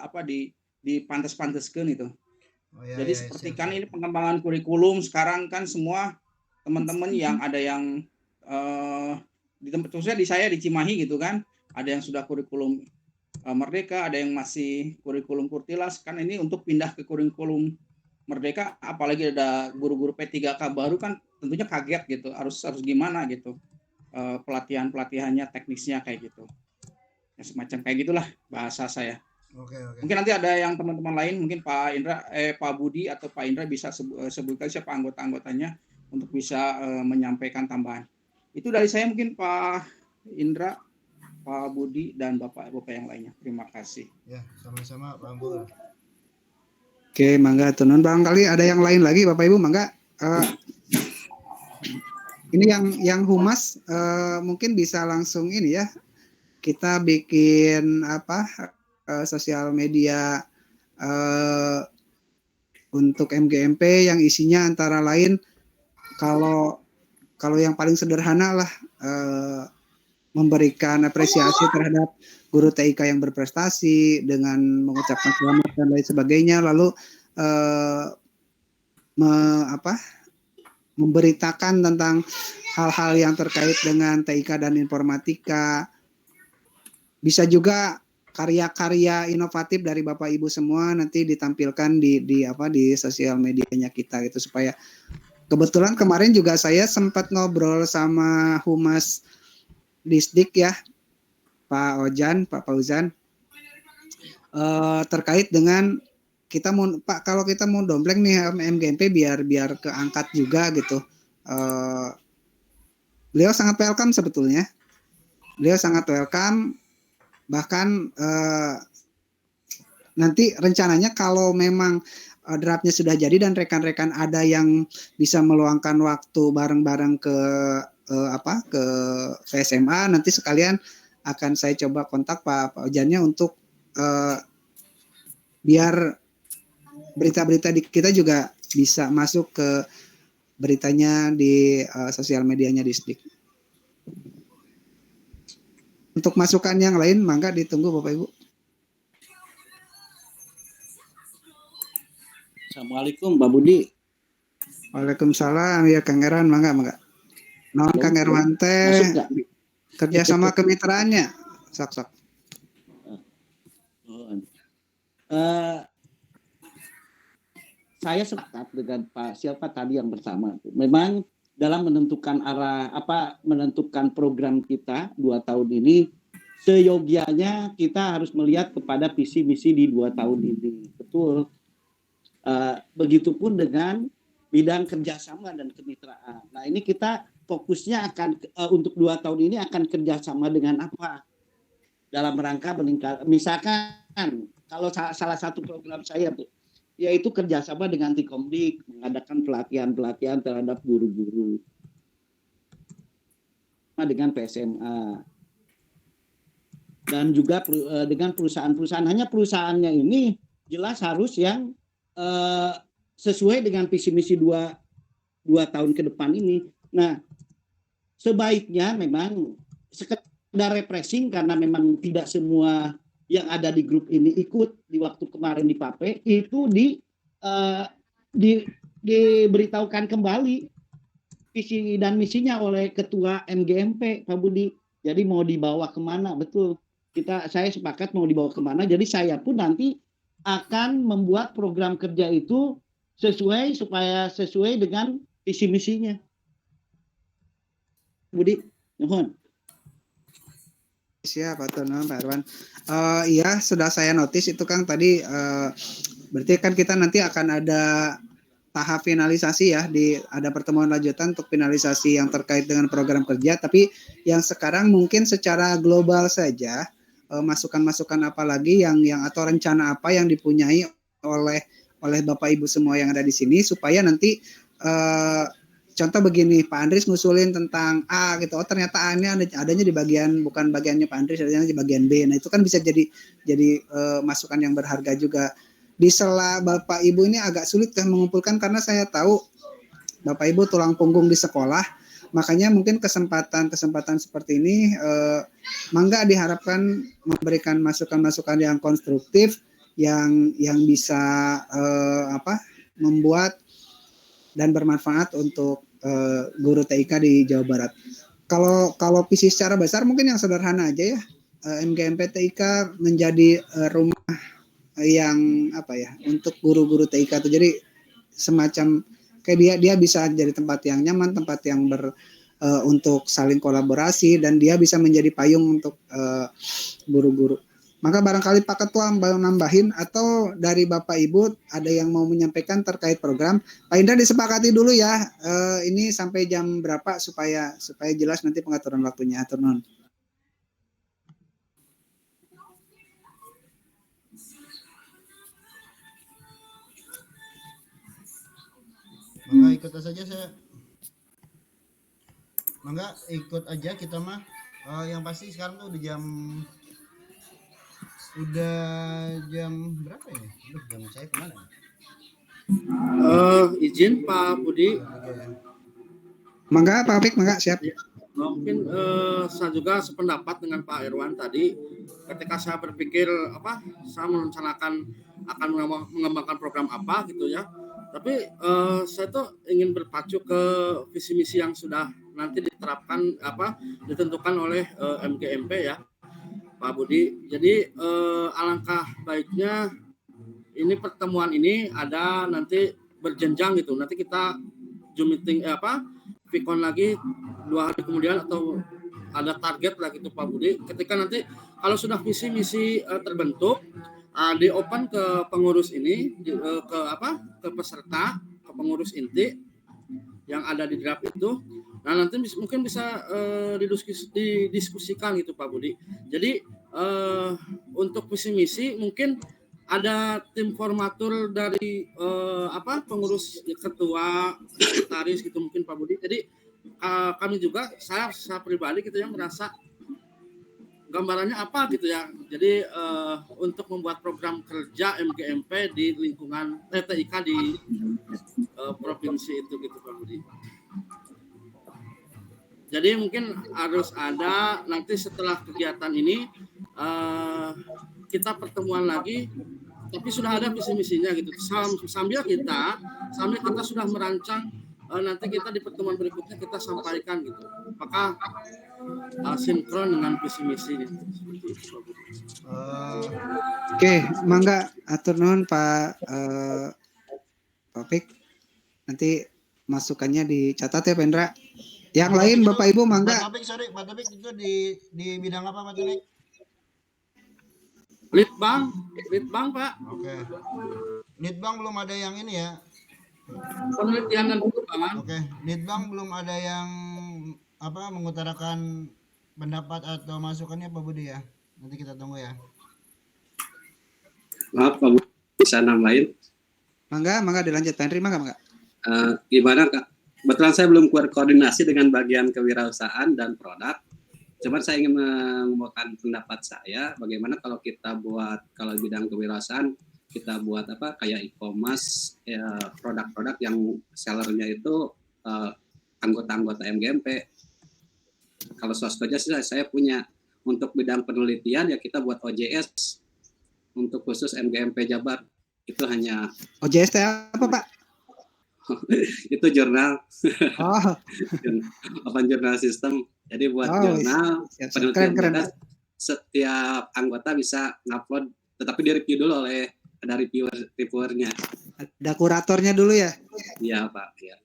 pantes-panteskeun itu. Oh, ya, Jadi ya, seperti siap, kan siap. ini pengembangan kurikulum sekarang kan semua teman-teman yang ada yang di tempat khususnya di saya di Cimahi gitu kan, ada yang sudah kurikulum Merdeka, ada yang masih kurikulum Kurtilas, kan ini untuk pindah ke kurikulum Merdeka, apalagi ada guru-guru P3K baru kan tentunya kaget gitu, harus gimana gitu, pelatihannya, teknisnya kayak gitu, ya, semacam kayak gitulah bahasa saya. Oke. Mungkin nanti ada yang teman-teman lain, mungkin Pak Indra, Pak Budi atau Pak Indra bisa sebutkan siapa anggota-anggotanya untuk bisa menyampaikan tambahan. Itu dari saya mungkin Pak Indra, Pak Budi, dan Bapak-Bapak yang lainnya. Terima kasih. Ya, sama-sama Pak Ampul. Oke, mangga tunan. Barangkali ada yang lain lagi Bapak Ibu, mangga. Ini yang humas mungkin bisa langsung ini ya. Kita bikin sosial media untuk MGMP yang isinya antara lain kalau yang paling sederhana lah memberikan apresiasi terhadap guru TIK yang berprestasi dengan mengucapkan selamat dan lain sebagainya, lalu memberitakan tentang hal-hal yang terkait dengan TIK dan informatika. Bisa juga karya-karya inovatif dari Bapak Ibu semua nanti ditampilkan di sosial medianya kita gitu, supaya kebetulan kemarin juga saya sempat ngobrol sama Humas Disdik ya, Pak Fauzan, terkait dengan kita mau Pak, kalau kita mau dompleng nih MGMP biar keangkat juga gitu. Beliau sangat welcome sebetulnya. Beliau sangat welcome, bahkan nanti rencananya kalau memang draftnya sudah jadi dan rekan-rekan ada yang bisa meluangkan waktu bareng-bareng ke SMA, nanti sekalian akan saya coba kontak Pak Ojannya untuk biar berita-berita kita juga bisa masuk ke beritanya di sosial medianya Disdik. Untuk masukan yang lain, mangga ditunggu Bapak Ibu. Assalamualaikum Pak Budi. Waalaikumsalam ya Kang Eran, mangga. Non Kang Erwan teh kerjasama kemitraannya, sok. Saya sepakat dengan Pak siapa tadi yang bersama. Memang dalam menentukan menentukan program kita 2 tahun ini, seyogianya kita harus melihat kepada visi misi di 2 tahun ini. Betul. Begitupun dengan bidang kerjasama dan kemitraan. Nah ini kita fokusnya akan untuk 2 tahun ini akan kerjasama dengan apa? Dalam rangka meningkat, misalkan kalau salah satu program saya yaitu kerjasama dengan Tikomdik, mengadakan pelatihan terhadap guru-guru dengan PSMA dan juga dengan perusahaan-perusahaan. Hanya perusahaannya ini jelas harus yang sesuai dengan visi misi 2 tahun ke depan ini. Nah, sebaiknya memang sekedar refreshing, karena memang tidak semua yang ada di grup ini ikut di waktu kemarin di PAPE, itu diberitahukan kembali visi dan misinya oleh Ketua MGMP Pak Budi. Jadi mau dibawa kemana, betul. Saya sepakat mau dibawa kemana. Jadi saya pun nanti akan membuat program kerja itu sesuai dengan visi misinya. Budi, mohon. Siap, Pak Irwan. Iya, sudah saya notice itu Kang tadi. Berarti kan kita nanti akan ada tahap finalisasi ya, ada pertemuan lanjutan untuk finalisasi yang terkait dengan program kerja. Tapi yang sekarang mungkin secara global saja, masukan-masukan apa lagi yang atau rencana apa yang dipunyai oleh Bapak Ibu semua yang ada di sini supaya nanti contoh begini, Pak Andris ngusulin tentang A gitu. Oh ternyata A-nya adanya di bagian, bukan bagiannya Pak Andris, adanya di bagian B. Nah itu kan bisa jadi masukan yang berharga juga. Di sela Bapak Ibu ini agak sulit kan mengumpulkan karena saya tahu Bapak Ibu tulang punggung di sekolah. Makanya mungkin kesempatan seperti ini mangga diharapkan memberikan masukan-masukan yang konstruktif yang bisa membuat dan bermanfaat untuk guru TIK di Jawa Barat. Kalau visi secara besar mungkin yang sederhana aja ya, MGMP TIK menjadi rumah yang untuk guru-guru TIK itu, jadi semacam kayak dia bisa jadi tempat yang nyaman, tempat yang untuk saling kolaborasi, dan dia bisa menjadi payung untuk guru-guru. Maka barangkali Pak Ketua mau nambahin atau dari Bapak Ibu ada yang mau menyampaikan terkait program. Pak Indra disepakati dulu ya, ini sampai jam berapa supaya jelas nanti pengaturan waktunya. Atur nuhun. Mangga ikut saja Mangga ikut aja kita mah. Yang pasti sekarang tuh udah jam berapa ini? Jam saya kemana? Izin Pak Budi. Mangga Pak Apik, mangga siap. Mungkin saya juga sependapat dengan Pak Irwan tadi. Ketika saya berpikir saya merencanakan akan mengembangkan program apa gitu ya. Tapi saya tuh ingin berpacu ke visi misi yang sudah nanti diterapkan ditentukan oleh MGMP ya. Pak Budi, jadi alangkah baiknya ini pertemuan ini ada nanti berjenjang gitu. Nanti kita Zoom meeting Vicon lagi 2 hari kemudian atau ada target lah gitu Pak Budi. Ketika nanti kalau sudah visi misi terbentuk, di open ke pengurus ini, ke peserta, ke pengurus inti yang ada di draft itu. Nah nanti mungkin bisa didiskusikan gitu Pak Budi. Jadi untuk visi misi mungkin ada tim formatur dari pengurus ketua, sekretaris gitu mungkin Pak Budi. Jadi kami juga saya pribadi gitu yang merasa gambarannya apa gitu ya. Jadi untuk membuat program kerja MGMP di lingkungan TIK di provinsi itu gitu Pak Budi. Jadi mungkin harus ada nanti setelah kegiatan ini kita pertemuan lagi, tapi sudah ada visi misinya gitu. Sambil kita sudah merancang nanti kita di pertemuan berikutnya kita sampaikan gitu. Apakah sinkron dengan visi misi ini. Oke, mangga atur nuhun Pak Topik. Nanti masukannya dicatat ya Pendra. Yang lain Bapak Ibu mangga. Pak Topik itu di bidang apa Pak Topik? Litbang Pak. Oke. Litbang belum ada yang ini ya. Penelitian dan pengembangan. Oke, Litbang belum ada yang mengutarakan pendapat atau masukannya Pak Budi ya. Nanti kita tunggu ya. Maaf Pak Budi, bisa nambahin? Mangga dilanjut Pak Henry, mangga. Gimana Kak? Kebetulan saya belum koordinasi dengan bagian kewirausahaan dan produk. Cuman saya ingin mengemukakan pendapat saya, bagaimana kalau kita kalau bidang kewirausahaan, kita buat kayak e-commerce, produk-produk yang sellernya itu anggota-anggota MGMP. Kalau Soskodja sih saya punya. Untuk bidang penelitian ya kita buat OJS untuk khusus MGMP Jabar. Itu hanya OJS apa Pak? Itu jurnal. Oh. Open Journal System. Jadi buat jurnal penelitian keren. Setiap anggota bisa ngupload, tetapi direview dulu oleh ada reviewernya. Ada kuratornya dulu ya? Iya Pak. Ya.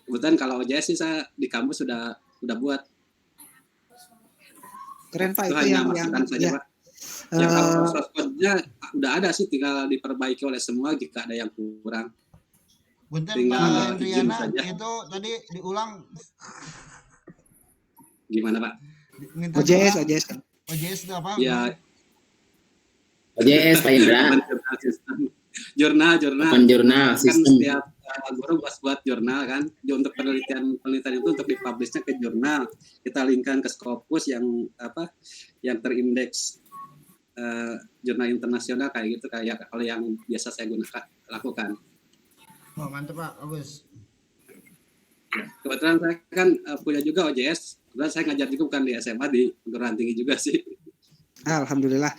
Kebetulan kalau OJS sih saya di kampus sudah buat. Keren Pak, itu hanya yang masukan saja ya. Pak. Ya kalau source code-nya udah ada sih, tinggal diperbaiki oleh semua jika ada yang kurang. Bentar Tinggal Pak izin Hendriana, saja. itu tadi diulang. Gimana Pak? Minta OJS diulang. OJS itu apa? Ya. OJS Pak Indra. Jurnal. Open jurnal Kan sistem. setiap guru buat jurnal kan. Untuk penelitian itu untuk dipublishnya ke jurnal. Kita linkkan ke Scopus yang yang terindeks jurnal internasional kayak gitu, kayak kalau yang biasa saya lakukan. Oh, mantap Pak, bagus. Ya, kebetulan saya kan punya juga OJS. Kebetulan saya ngajar juga bukan di SMA, di perguruan tinggi juga sih. Alhamdulillah.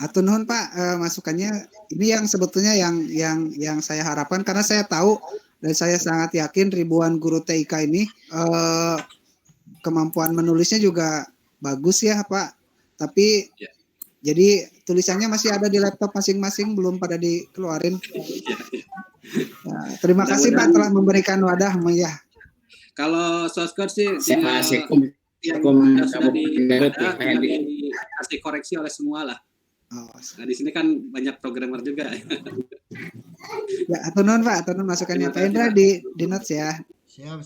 Atur nuhun Pak, masukannya ini yang sebetulnya yang saya harapkan, karena saya tahu dan saya sangat yakin ribuan guru TIK ini kemampuan menulisnya juga bagus ya Pak, tapi jadi tulisannya masih ada di laptop masing-masing, belum pada dikeluarin. Ya, terima kasih Pak telah memberikan wadah ya. Kalau source code sih yang sudah dikasih koreksi oleh semua lah. Nah, di sini kan banyak programmer juga. Ya, atur nuhun Pak, atur nuhun masukannya Pak Indra di notes ya. Siap.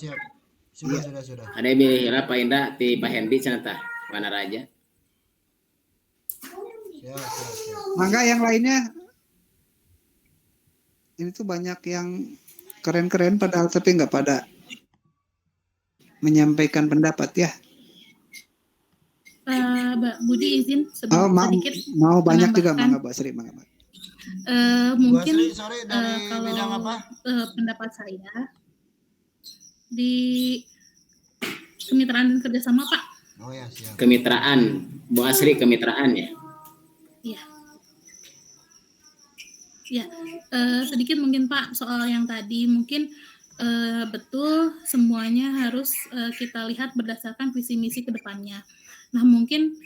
Sudah. Ada yang Pak Indra di Pak Hendi cenah mana raja. Siap. Mangga yang lainnya. Ini tuh banyak yang keren-keren padahal tapi nggak pada menyampaikan pendapat ya. Mbak Budi izin sedikit. Mau banyak juga Mangga Mbak Sri, Mangga. Mungkin Bu Sri, sorry, dari kalau bidang apa? Pendapat saya di kemitraan dan kerjasama Pak. Oh ya, siap. Kemitraan, Bu Asri kemitraan ya. Iya. Ya, sedikit mungkin Pak soal yang tadi mungkin betul semuanya harus kita lihat berdasarkan visi misi ke depannya. Nah mungkin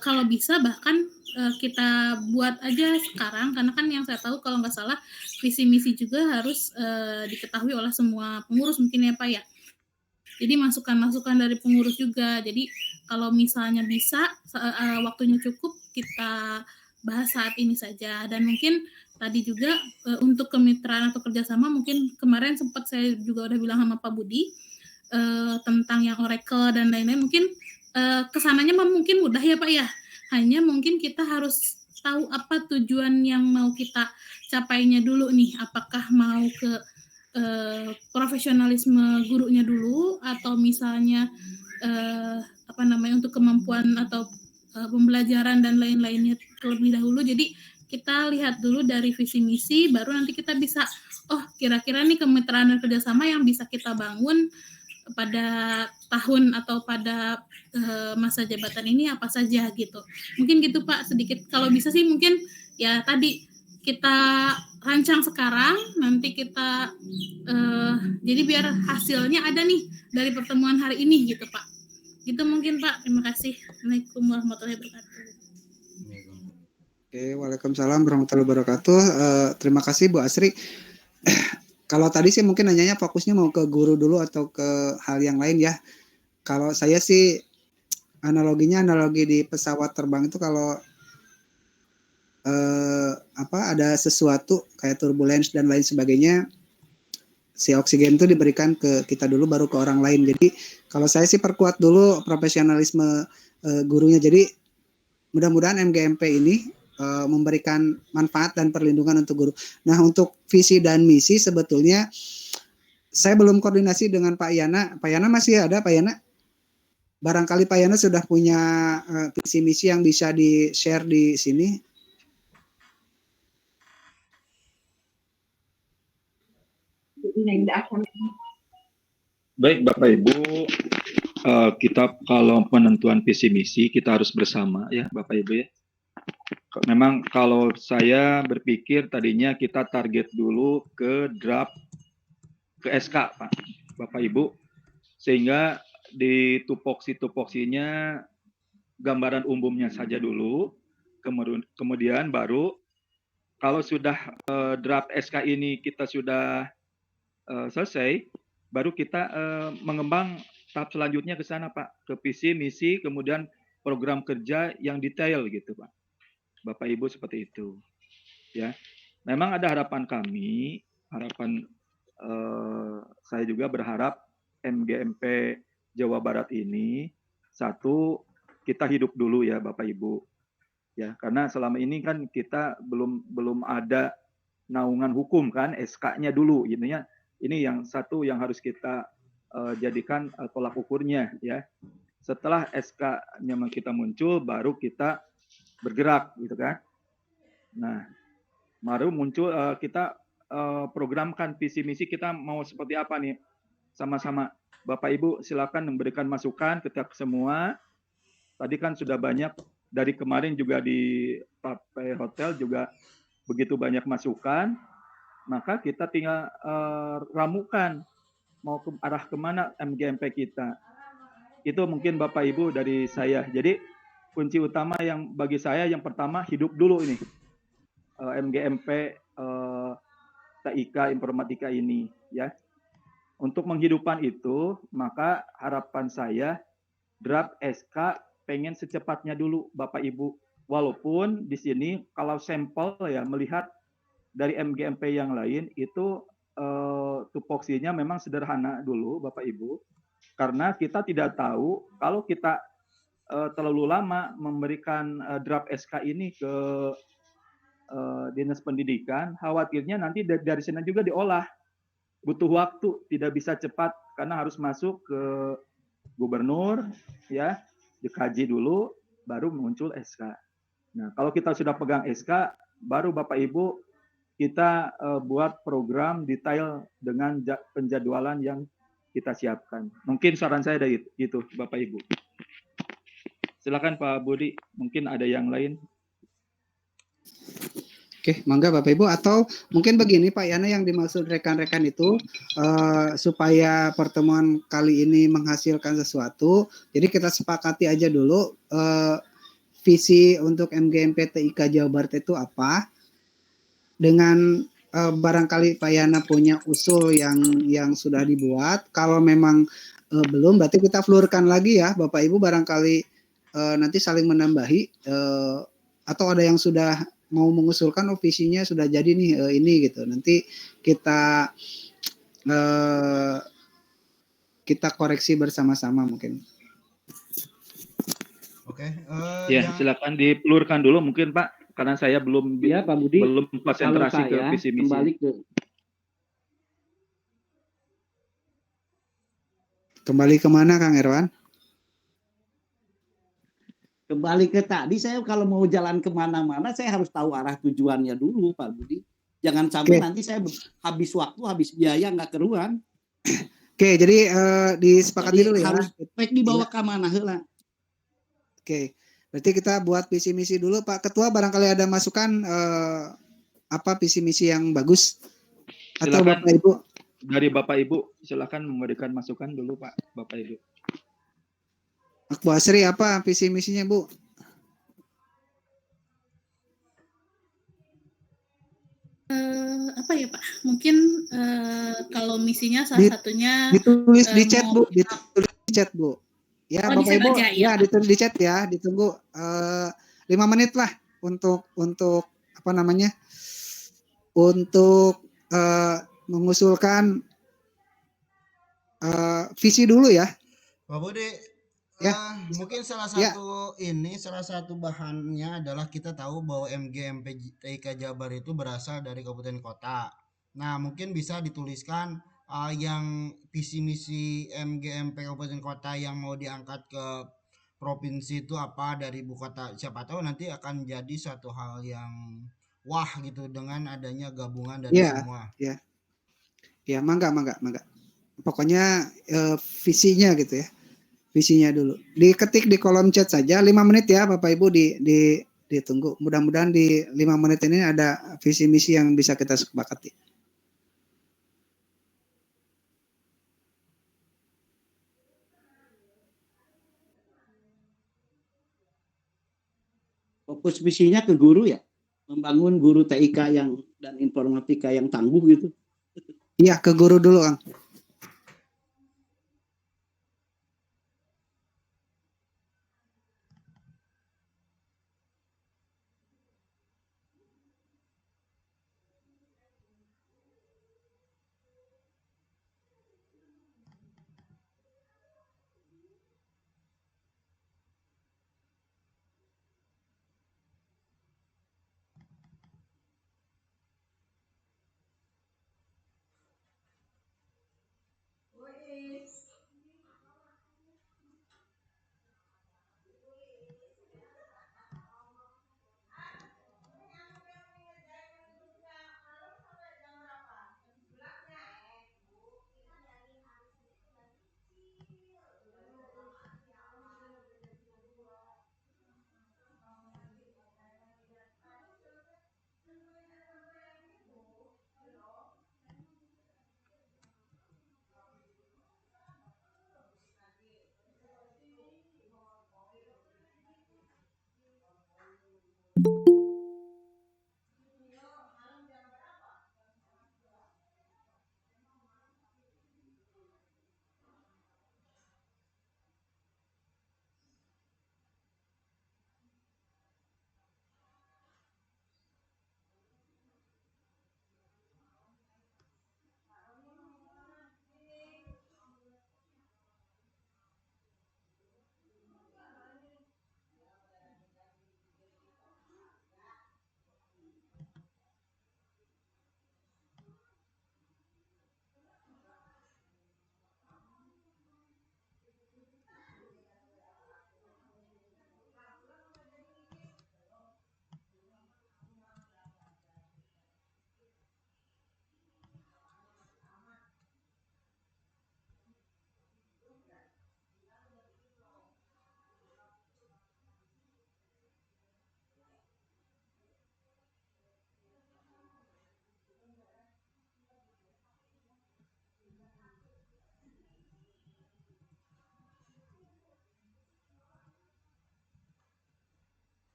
kalau bisa bahkan kita buat aja sekarang, karena kan yang saya tahu kalau nggak salah visi misi juga harus diketahui oleh semua pengurus mungkin ya Pak ya. Jadi masukan-masukan dari pengurus juga. Jadi kalau misalnya bisa waktunya cukup kita bahas saat ini saja. Dan mungkin tadi juga untuk kemitraan atau kerjasama mungkin kemarin sempat saya juga udah bilang sama Pak Budi tentang yang Oracle dan lain-lain. Mungkin kesananya mungkin mudah ya Pak ya. Hanya mungkin kita harus tahu apa tujuan yang mau kita capainya dulu nih. Apakah mau ke profesionalisme gurunya dulu atau misalnya untuk kemampuan atau pembelajaran dan lain-lainnya terlebih dahulu. Jadi kita lihat dulu dari visi misi, baru nanti kita bisa kira-kira nih kemitraan dan kerjasama yang bisa kita bangun pada tahun atau pada masa jabatan ini apa saja gitu. Mungkin gitu Pak, sedikit kalau bisa sih mungkin ya tadi kita rancang sekarang, nanti kita jadi biar hasilnya ada nih dari pertemuan hari ini gitu Pak. Gitu mungkin Pak, terima kasih. Assalamualaikum warahmatullahi wabarakatuh. Oke, waalaikumsalam warahmatullahi wabarakatuh. Terima kasih Bu Asri. Kalau tadi sih mungkin nanyanya fokusnya mau ke guru dulu atau ke hal yang lain ya. Kalau saya sih analogi di pesawat terbang itu kalau ada sesuatu kayak turbulence dan lain sebagainya, si oksigen itu diberikan ke kita dulu baru ke orang lain. Jadi kalau saya sih perkuat dulu profesionalisme gurunya. Jadi mudah-mudahan MGMP ini memberikan manfaat dan perlindungan untuk guru. Nah, untuk visi dan misi sebetulnya saya belum koordinasi dengan Pak Yana. Pak Yana masih ada, Pak Yana? Barangkali Pak Yana sudah punya visi misi yang bisa di-share di sini. Baik Bapak Ibu, kita kalau penentuan visi misi kita harus bersama ya Bapak Ibu ya. Memang kalau saya berpikir tadinya kita target dulu ke draft ke SK Pak Bapak Ibu, sehingga di tupoksi-tupoksinya gambaran umumnya saja dulu, kemudian baru kalau sudah draft SK ini kita sudah selesai, baru kita mengembang tahap selanjutnya ke sana, Pak, ke visi misi kemudian program kerja yang detail gitu, Pak. Bapak Ibu seperti itu, ya. Memang ada harapan kami, harapan saya juga berharap MGMP Jawa Barat ini satu kita hidup dulu ya Bapak Ibu, ya karena selama ini kan kita belum ada naungan hukum kan SK-nya dulu, intinya ini yang satu yang harus kita jadikan tolak ukurnya ya. Setelah SK-nya kita muncul, baru kita bergerak gitu kan. Nah, baru muncul kita programkan visi misi kita mau seperti apa nih sama-sama. Bapak Ibu silakan memberikan masukan kita semua. Tadi kan sudah banyak dari kemarin juga di Pape Hotel juga begitu banyak masukan. Maka kita tinggal ramukan mau ke arah kemana MGMP kita. Itu mungkin Bapak Ibu dari saya. Jadi kunci utama yang bagi saya yang pertama hidup dulu ini MGMP TIK informatika ini ya. Untuk menghidupan itu maka harapan saya draft SK pengen secepatnya dulu Bapak Ibu. Walaupun di sini kalau sampel ya melihat dari MGMP yang lain itu tupoksinya memang sederhana dulu Bapak Ibu. Karena kita tidak tahu kalau kita terlalu lama memberikan draft SK ini ke Dinas Pendidikan, khawatirnya nanti dari sana juga diolah. Butuh waktu, tidak bisa cepat karena harus masuk ke gubernur, ya dikaji dulu, baru muncul SK. Nah, kalau kita sudah pegang SK, baru Bapak Ibu kita buat program detail dengan penjadwalan yang kita siapkan. Mungkin saran saya dari itu, Bapak Ibu. Silakan Pak Budi, mungkin ada yang lain. Oke, mangga Bapak Ibu. Atau mungkin begini Pak Yana, yang dimaksud rekan-rekan itu supaya pertemuan kali ini menghasilkan sesuatu, jadi kita sepakati aja dulu visi untuk MGMP TIK Jawa Barat itu apa. Dengan barangkali Pak Yana punya usul yang sudah dibuat. Kalau memang belum, berarti kita flurkan lagi ya Bapak Ibu, barangkali nanti saling menambahi atau ada yang sudah mau mengusulkan visinya sudah jadi nih ini gitu. Nanti kita koreksi bersama-sama mungkin. Oke. Ya, silakan dipelurkan dulu mungkin Pak. Karena saya belum ya, Pak Budi, belum konsentrasi ke visi misi. Kembali kemana Kang Erwan? Kembali ke tadi, saya kalau mau jalan kemana-mana saya harus tahu arah tujuannya dulu Pak Budi. Jangan sampai nanti saya habis waktu, habis biaya nggak keruan. Oke, jadi disepakati dulu ya. Harus baik dibawa ke mana heula. Oke. Berarti kita buat visi misi dulu Pak Ketua, barangkali ada masukan apa visi misi yang bagus atau silakan, Bapak Ibu? Dari Bapak Ibu silakan memberikan masukan dulu Pak Bapak Ibu. Bu Asri apa visi misinya Bu? Apa ya Pak? Mungkin kalau misinya salah satunya ditulis di chat Bu, ditulis di chat Bu. Ya, Bapak Ibu aja, ya ditulis di chat ya, ditunggu 5 menit lah untuk apa namanya? Untuk mengusulkan visi dulu ya. Pak Budi, ya. Mungkin salah satu bahannya adalah kita tahu bahwa MGMP TIK Jabar itu berasal dari kabupaten kota. Nah, mungkin bisa dituliskan yang visi misi MGMP kabupaten kota yang mau diangkat ke provinsi itu apa dari ibu kota. Siapa tahu nanti akan jadi suatu hal yang wah gitu dengan adanya gabungan dari semua. Ya, ya, mangga. Pokoknya visinya gitu ya. Visinya dulu. Diketik di kolom chat saja 5 menit ya Bapak Ibu ditunggu. Mudah-mudahan di 5 menit ini ada visi misi yang bisa kita sepakati. fokus visinya ke guru ya, membangun guru TIK dan informatika yang tangguh gitu. Iya, ke guru dulu, Kang.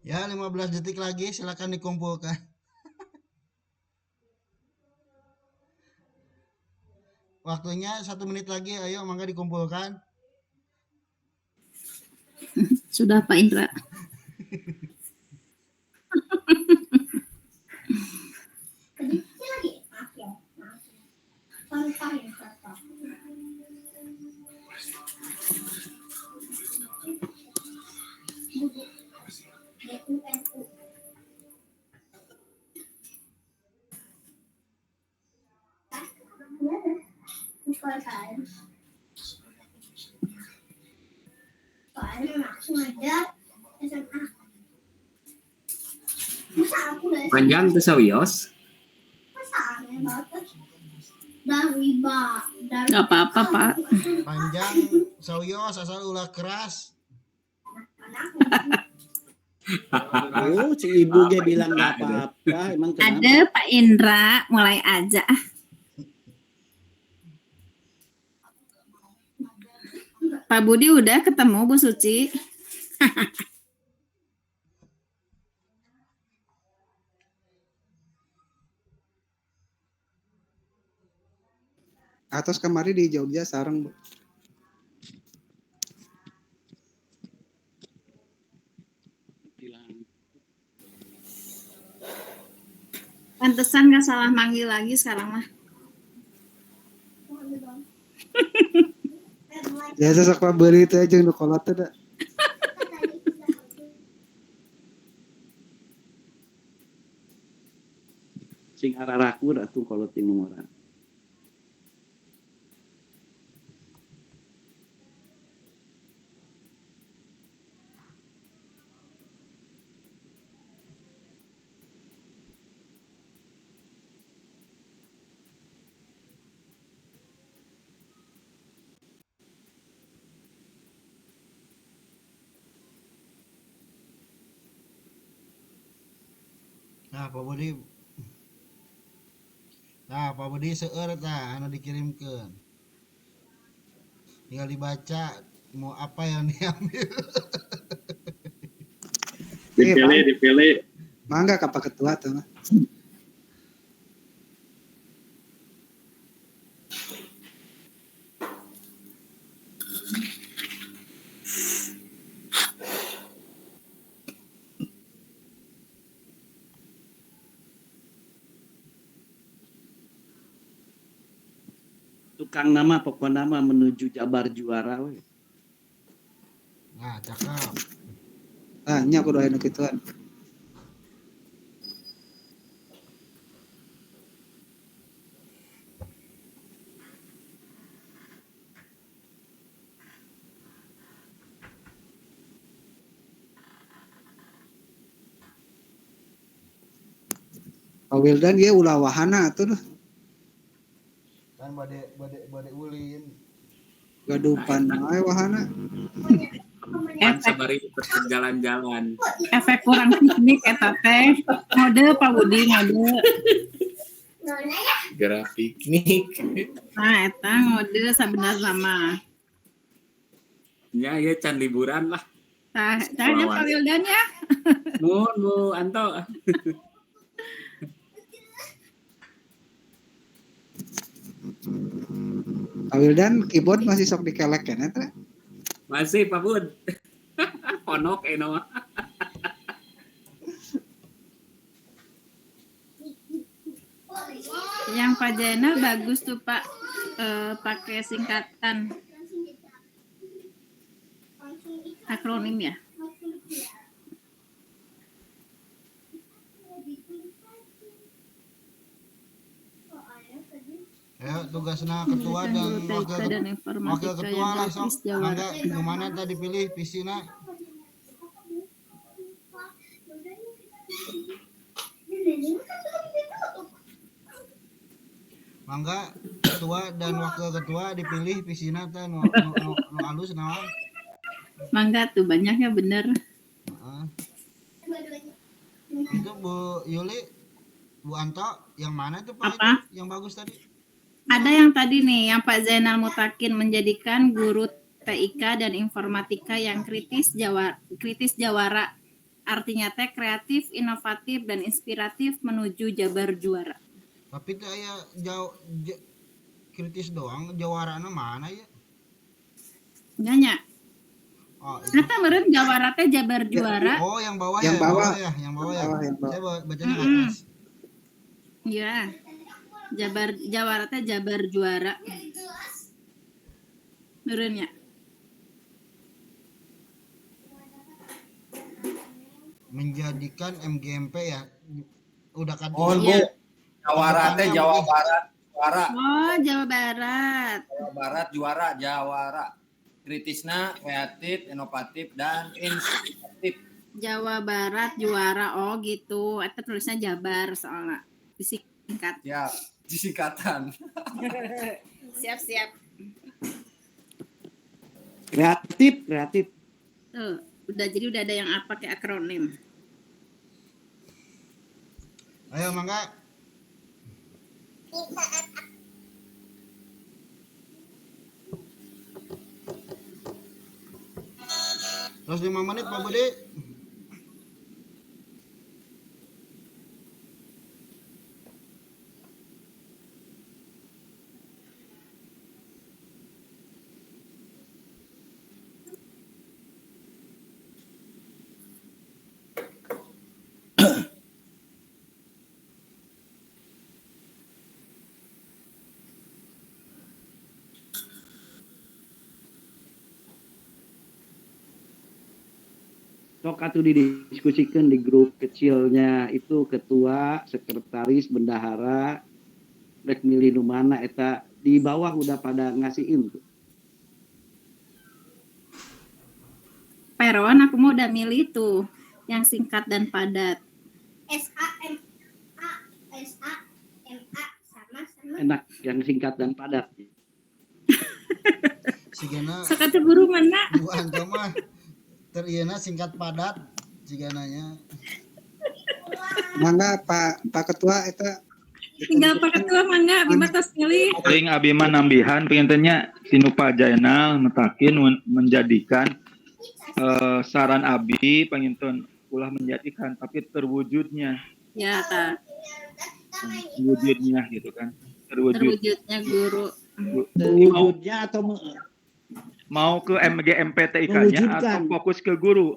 Ya, 15 detik lagi silakan dikumpulkan. Waktunya 1 menit lagi, ayo mangga dikumpulkan. Sudah Pak Indra. Panjang tuh sawios. Gak apa-apa Pak. Panjang sawios asal ulah keras. Oh, si ibu dia bilang nggak apa-apa, emang kenapa? Ada Pak Indra, mulai aja. Pak Budi udah ketemu Bu Suci. Atos kemarin di Jogja sareng, Bu. Pantesan nggak salah manggil lagi sekarang mah. Ya sok pabeureut teh jeung nu kolot teh da. Sing araraku atuh kolot teh numeran. Nah, Pak Budi. Nah, Pak Budi seueur tah anu dikirimkeun. Tinggal dibaca mau apa yang diambil. Dipilih. Mangga ka Pak Ketua tuh mah. Tukang nama pokoknya nama menuju Jabar juara we. Nah, cakep. Ah, nya kudu aya nu kituan. Pak Wildan dia ulah wahana atuh. Kan bade ulin. Gadupan wae wahana. Sabari berjalan-jalan. Efek kurang piknik eta teh. Mode Pak Budi mode. Gara piknik. Nah, eta mode sabenerna mah. Ya, ya can liburan lah. Tanya Pak Wildan ya. Nu Anto. Pak Wildan keyboard masih sok dikelek kan eta? Masih Pak Bud. Ponok mah. Yang Pak Jainal bagus tuh Pak, pakai singkatan akronim ya. Ya, tugasnya ketua dan wakil ketua lah sok. Mangga kemana tadi pilih pisina? Mangga ketua dan wakil ketua dipilih pisina teh nu alus naon? Mangga tuh banyaknya bener. Itu Bu Yuli, Bu Anto, yang mana tuh Pak? Apa? Itu yang bagus tadi? Ada yang tadi nih, yang Pak Zainal Mutakin menjadikan guru TIK dan informatika yang kritis jawara. Artinya teh kreatif, inovatif, dan inspiratif menuju Jabar juara. Tapi teh aya kritis doang, jawarana mana ya? Nanya. Oh, Kata meureun jawara teh Jabar juara. Oh, yang bawah yang ya, bawah. yang bawah ya. Saya bacanya Mm-mm. atas. Iya. Jawara teh Jabar juara. Meureun ya. Menjadikan MGMP ya. Udah kan Bu. Jawara teh Jawa Barat juara. Oh, Jawa Barat. Jawa Barat juara, Jawara. Kritisna, kreatif, inovatif, dan inspiratif. Jawa Barat juara. Oh gitu. Eta tulisnya Jabar soalnya. Disingkat. Ya, disingkatan. Siap. Kreatif. Tuh, udah ada yang apa pakai akronim. Ayo mangga. Terus 5 menit Pak Budi. sok atuh didiskusikan di grup kecilnya itu ketua, sekretaris, bendahara, rek milih nu mana eta di bawah udah pada ngasihin tuh. Pak Irwan, aku mau udah milih tuh yang singkat dan padat. SMA sama Enak yang singkat dan padat. Sigana Sakatu guru mana? buan mah terieuna singkat padat sigananya. Mangga Pak Ketua eta Tinggal Pak Ketua mangga batas milih. Paling abi mah nambihan pengintennya Sinu Pak Jainal metakin menjadikan saran abi penginten ulah menjadikan tapi terwujudnya. Ya, ta. Terwujudnya gitu kan. Terwujudnya guru. Terwujudnya atau mau ke MGMPTIK-nya atau fokus ke guru?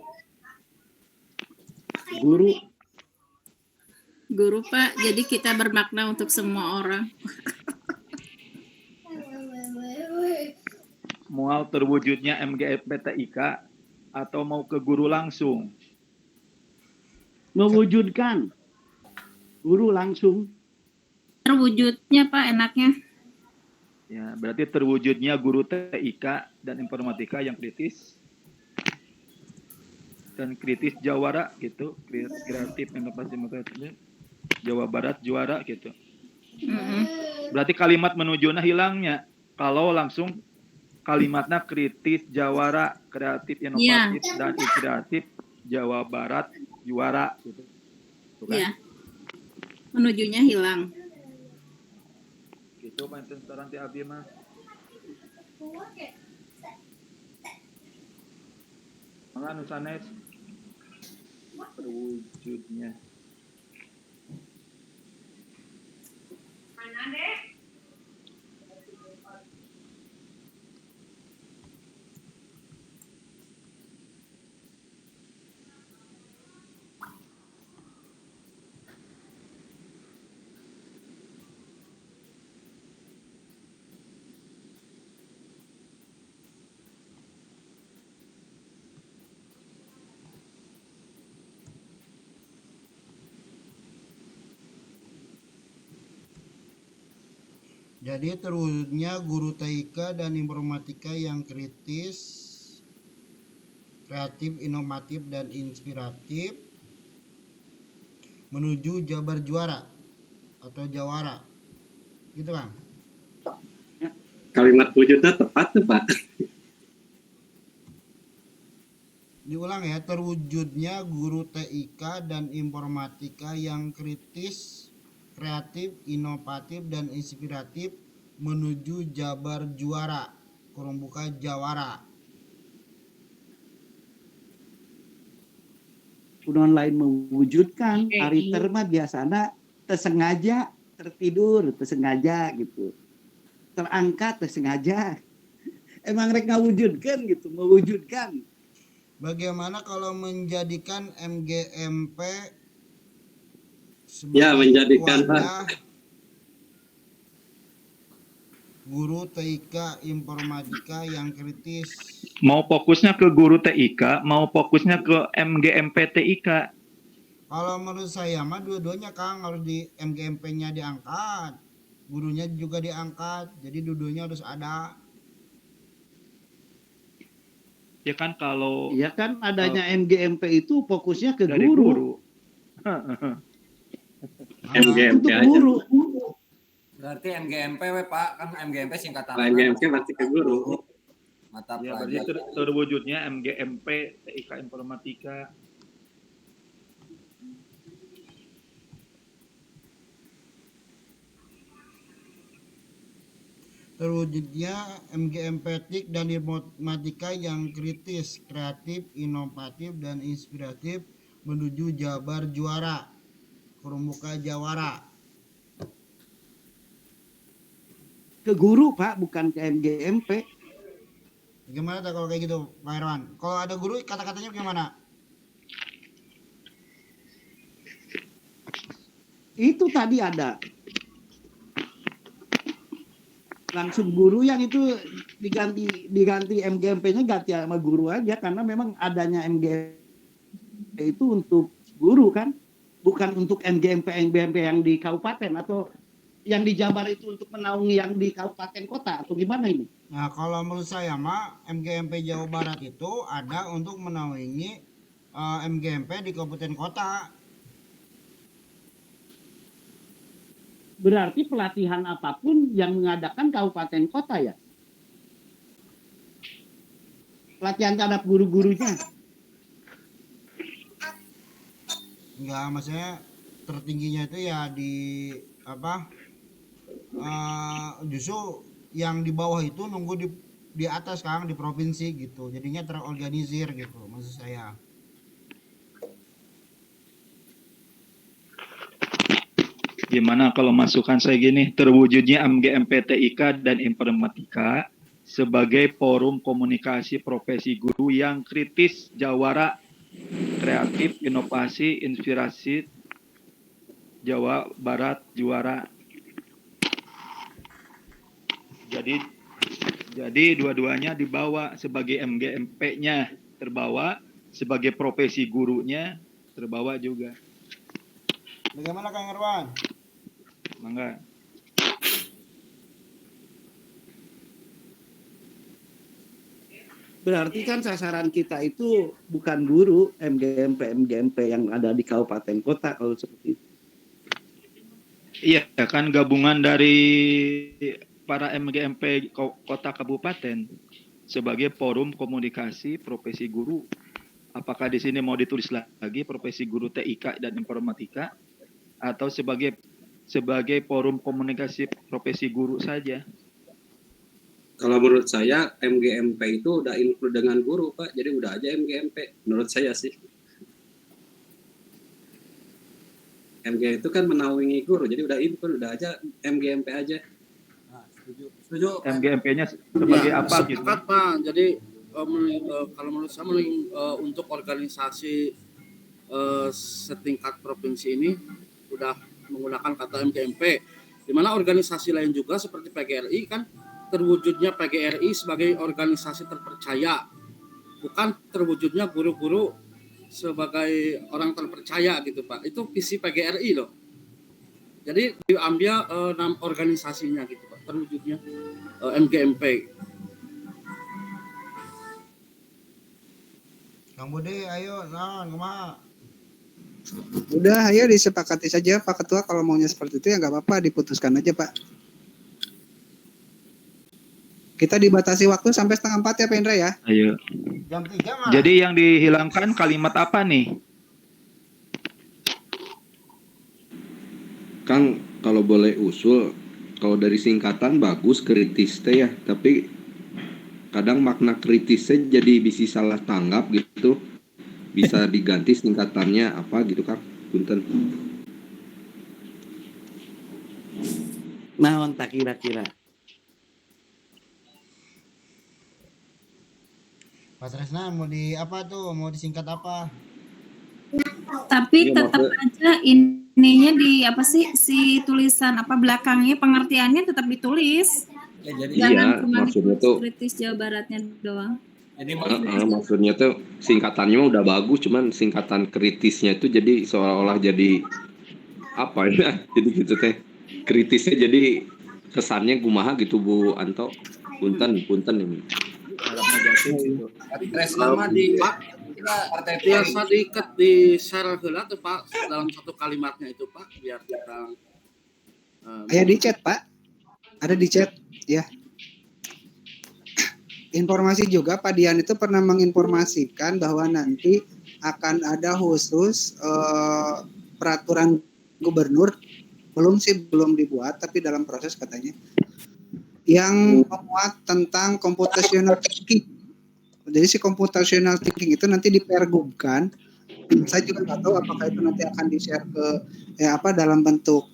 Guru Pak, jadi kita bermakna untuk semua orang. Mau terwujudnya MGMPTIK atau mau ke guru langsung? Mewujudkan guru langsung. Terwujudnya Pak enaknya. Ya, berarti terwujudnya guru TIK dan informatika yang kritis dan kritis jawara gitu, kreatif inovasi matematika Jawa Barat juara gitu. Berarti kalimat menujuna hilangnya kalau langsung kalimatnya kritis jawara, kreatif inovatif dan inspiratif Jawa Barat juara gitu. Iya. Menujunya hilang. Gitu panten saran ti abi mah. Mangga nu sanes terwujudnya. mana deh? Jadi terwujudnya guru TIK dan informatika yang kritis, kreatif, inovatif, dan inspiratif menuju Jabar juara atau Jawara. Gitu Kang? Kalimat wujudnya tepat tuh Pak. Diulang ya, terwujudnya guru TIK dan informatika yang kritis, kreatif, inovatif, dan inspiratif menuju Jabar juara, kurung buka Jawara. Kunaon lain mewujudkan, hari terma biasana tersengaja tertidur, tersengaja gitu. Terangkat tersengaja. Emang rek ngawujudkan gitu, mewujudkan. Bagaimana kalau menjadikan MGMP Ya, menjadikan Pak. Guru TIK informatika yang kritis. Mau fokusnya ke guru TIK, mau fokusnya ke MGMP TIK. Kalau menurut saya mah dua-duanya Kang, harus di MGMP-nya diangkat, gurunya juga diangkat, jadi dua-duanya harus ada. Ya kan kalau ya kan adanya MGMP itu fokusnya ke dari guru. MGMP untuk aja. guru. Berarti MGMP we Pak, kan MGMP singkatan. MGMP berarti ke guru. Mata Ya, pelajaran. berarti terwujudnya MGMP TIK informatika. Terwujudnya MGMP TIK dan informatika yang kritis, kreatif, inovatif, dan inspiratif menuju Jabar juara, kurung buka Jawara. Ke guru Pak, bukan ke MGMP. Gimana kalau kayak gitu Pak Herwan? Kalau ada guru kata-katanya gimana? Itu tadi ada. Langsung guru yang itu diganti MGMP-nya ganti sama guru aja karena memang adanya MGMP MGMP itu untuk guru kan, bukan untuk MGMP yang di kabupaten, atau yang di Jabar itu untuk menaungi yang di kabupaten kota, atau gimana ini? Nah, kalau menurut saya mah MGMP Jawa Barat itu ada untuk menaungi MGMP di kabupaten kota. Berarti pelatihan apapun yang mengadakan kabupaten kota ya? Pelatihan terhadap guru-gurunya? Enggak, maksudnya tertingginya itu ya di apa? Justru yang di bawah itu nunggu di atas Kang, di provinsi gitu. Jadinya terorganisir gitu maksud saya. Gimana kalau masukan saya gini, terwujudnya MGMP TIK dan Informatika sebagai forum komunikasi profesi guru yang kritis, jawara, kreatif, inovasi, inspirasi, Jawa Barat juara. Jadi dua-duanya dibawa sebagai MGMP-nya terbawa, sebagai profesi gurunya terbawa juga. Bagaimana Kang Irwan? Mangga. Berarti kan sasaran kita itu bukan guru MGMP yang ada di kabupaten kota kalau seperti itu. Iya, kan gabungan dari para MGMP kota kabupaten sebagai forum komunikasi profesi guru. Apakah di sini mau ditulis lagi profesi guru TIK dan Informatika atau sebagai forum komunikasi profesi guru saja? Kalau menurut saya MGMP itu udah include dengan guru Pak, jadi udah aja MGMP menurut saya sih. MG itu kan menaungi guru, jadi udah include, udah aja MGMP aja. Nah, setuju. MGMP-nya sebagai ya, apa gitu? Sepakat Pak, jadi kalau menurut saya untuk organisasi setingkat provinsi ini udah menggunakan kata MGMP, di mana organisasi lain juga seperti PGRI kan terwujudnya PGRI sebagai organisasi terpercaya, bukan terwujudnya guru-guru sebagai orang terpercaya gitu Pak. Itu visi PGRI loh. Jadi diambil nama organisasinya gitu Pak, terwujudnya MGMP. Kang Budi, ayo, kumaha? Udah, ayo disepakati saja Pak Ketua, kalau maunya seperti itu ya nggak apa-apa, diputuskan aja Pak. Kita dibatasi waktu sampai 3:30 ya Pak Indra ya. Ayo. Jam 3 malah. Jadi yang dihilangkan kalimat apa nih? Kang, kalau boleh usul, kalau dari singkatan bagus kritis teh ya, tapi kadang makna kritisnya jadi bisa salah tanggap gitu. Bisa diganti singkatannya apa gitu Kang? Punten. Naon tak kira-kira? Mas Resna mau di apa tuh? Mau disingkat apa? Tapi tetap aja ininya di apa sih, si tulisan apa belakangnya pengertiannya tetap ditulis. Ya, jadi Jangan cuma maksudnya tuh kritis Jawa Baratnya doang. Jadi maksudnya tuh singkatannya udah bagus, cuman singkatan kritisnya itu jadi seolah-olah jadi apa ya? Jadi gitu teh. Kritisnya jadi kesannya kumaha gitu Bu Anto. Punten ini. dalam negatif gitu. Kresna mah di Pak biasa diikat di share heula tuh Pak dalam satu kalimatnya itu Pak biar kita Ada di chat Pak. Ada di chat ya. Informasi juga Pak Dian itu pernah menginformasikan bahwa nanti akan ada khusus peraturan gubernur, belum dibuat tapi dalam proses katanya, yang memuat tentang computational thinking. Jadi si computational thinking itu nanti dipergubkan. Saya juga nggak tahu apakah itu nanti akan di-share ke dalam bentuk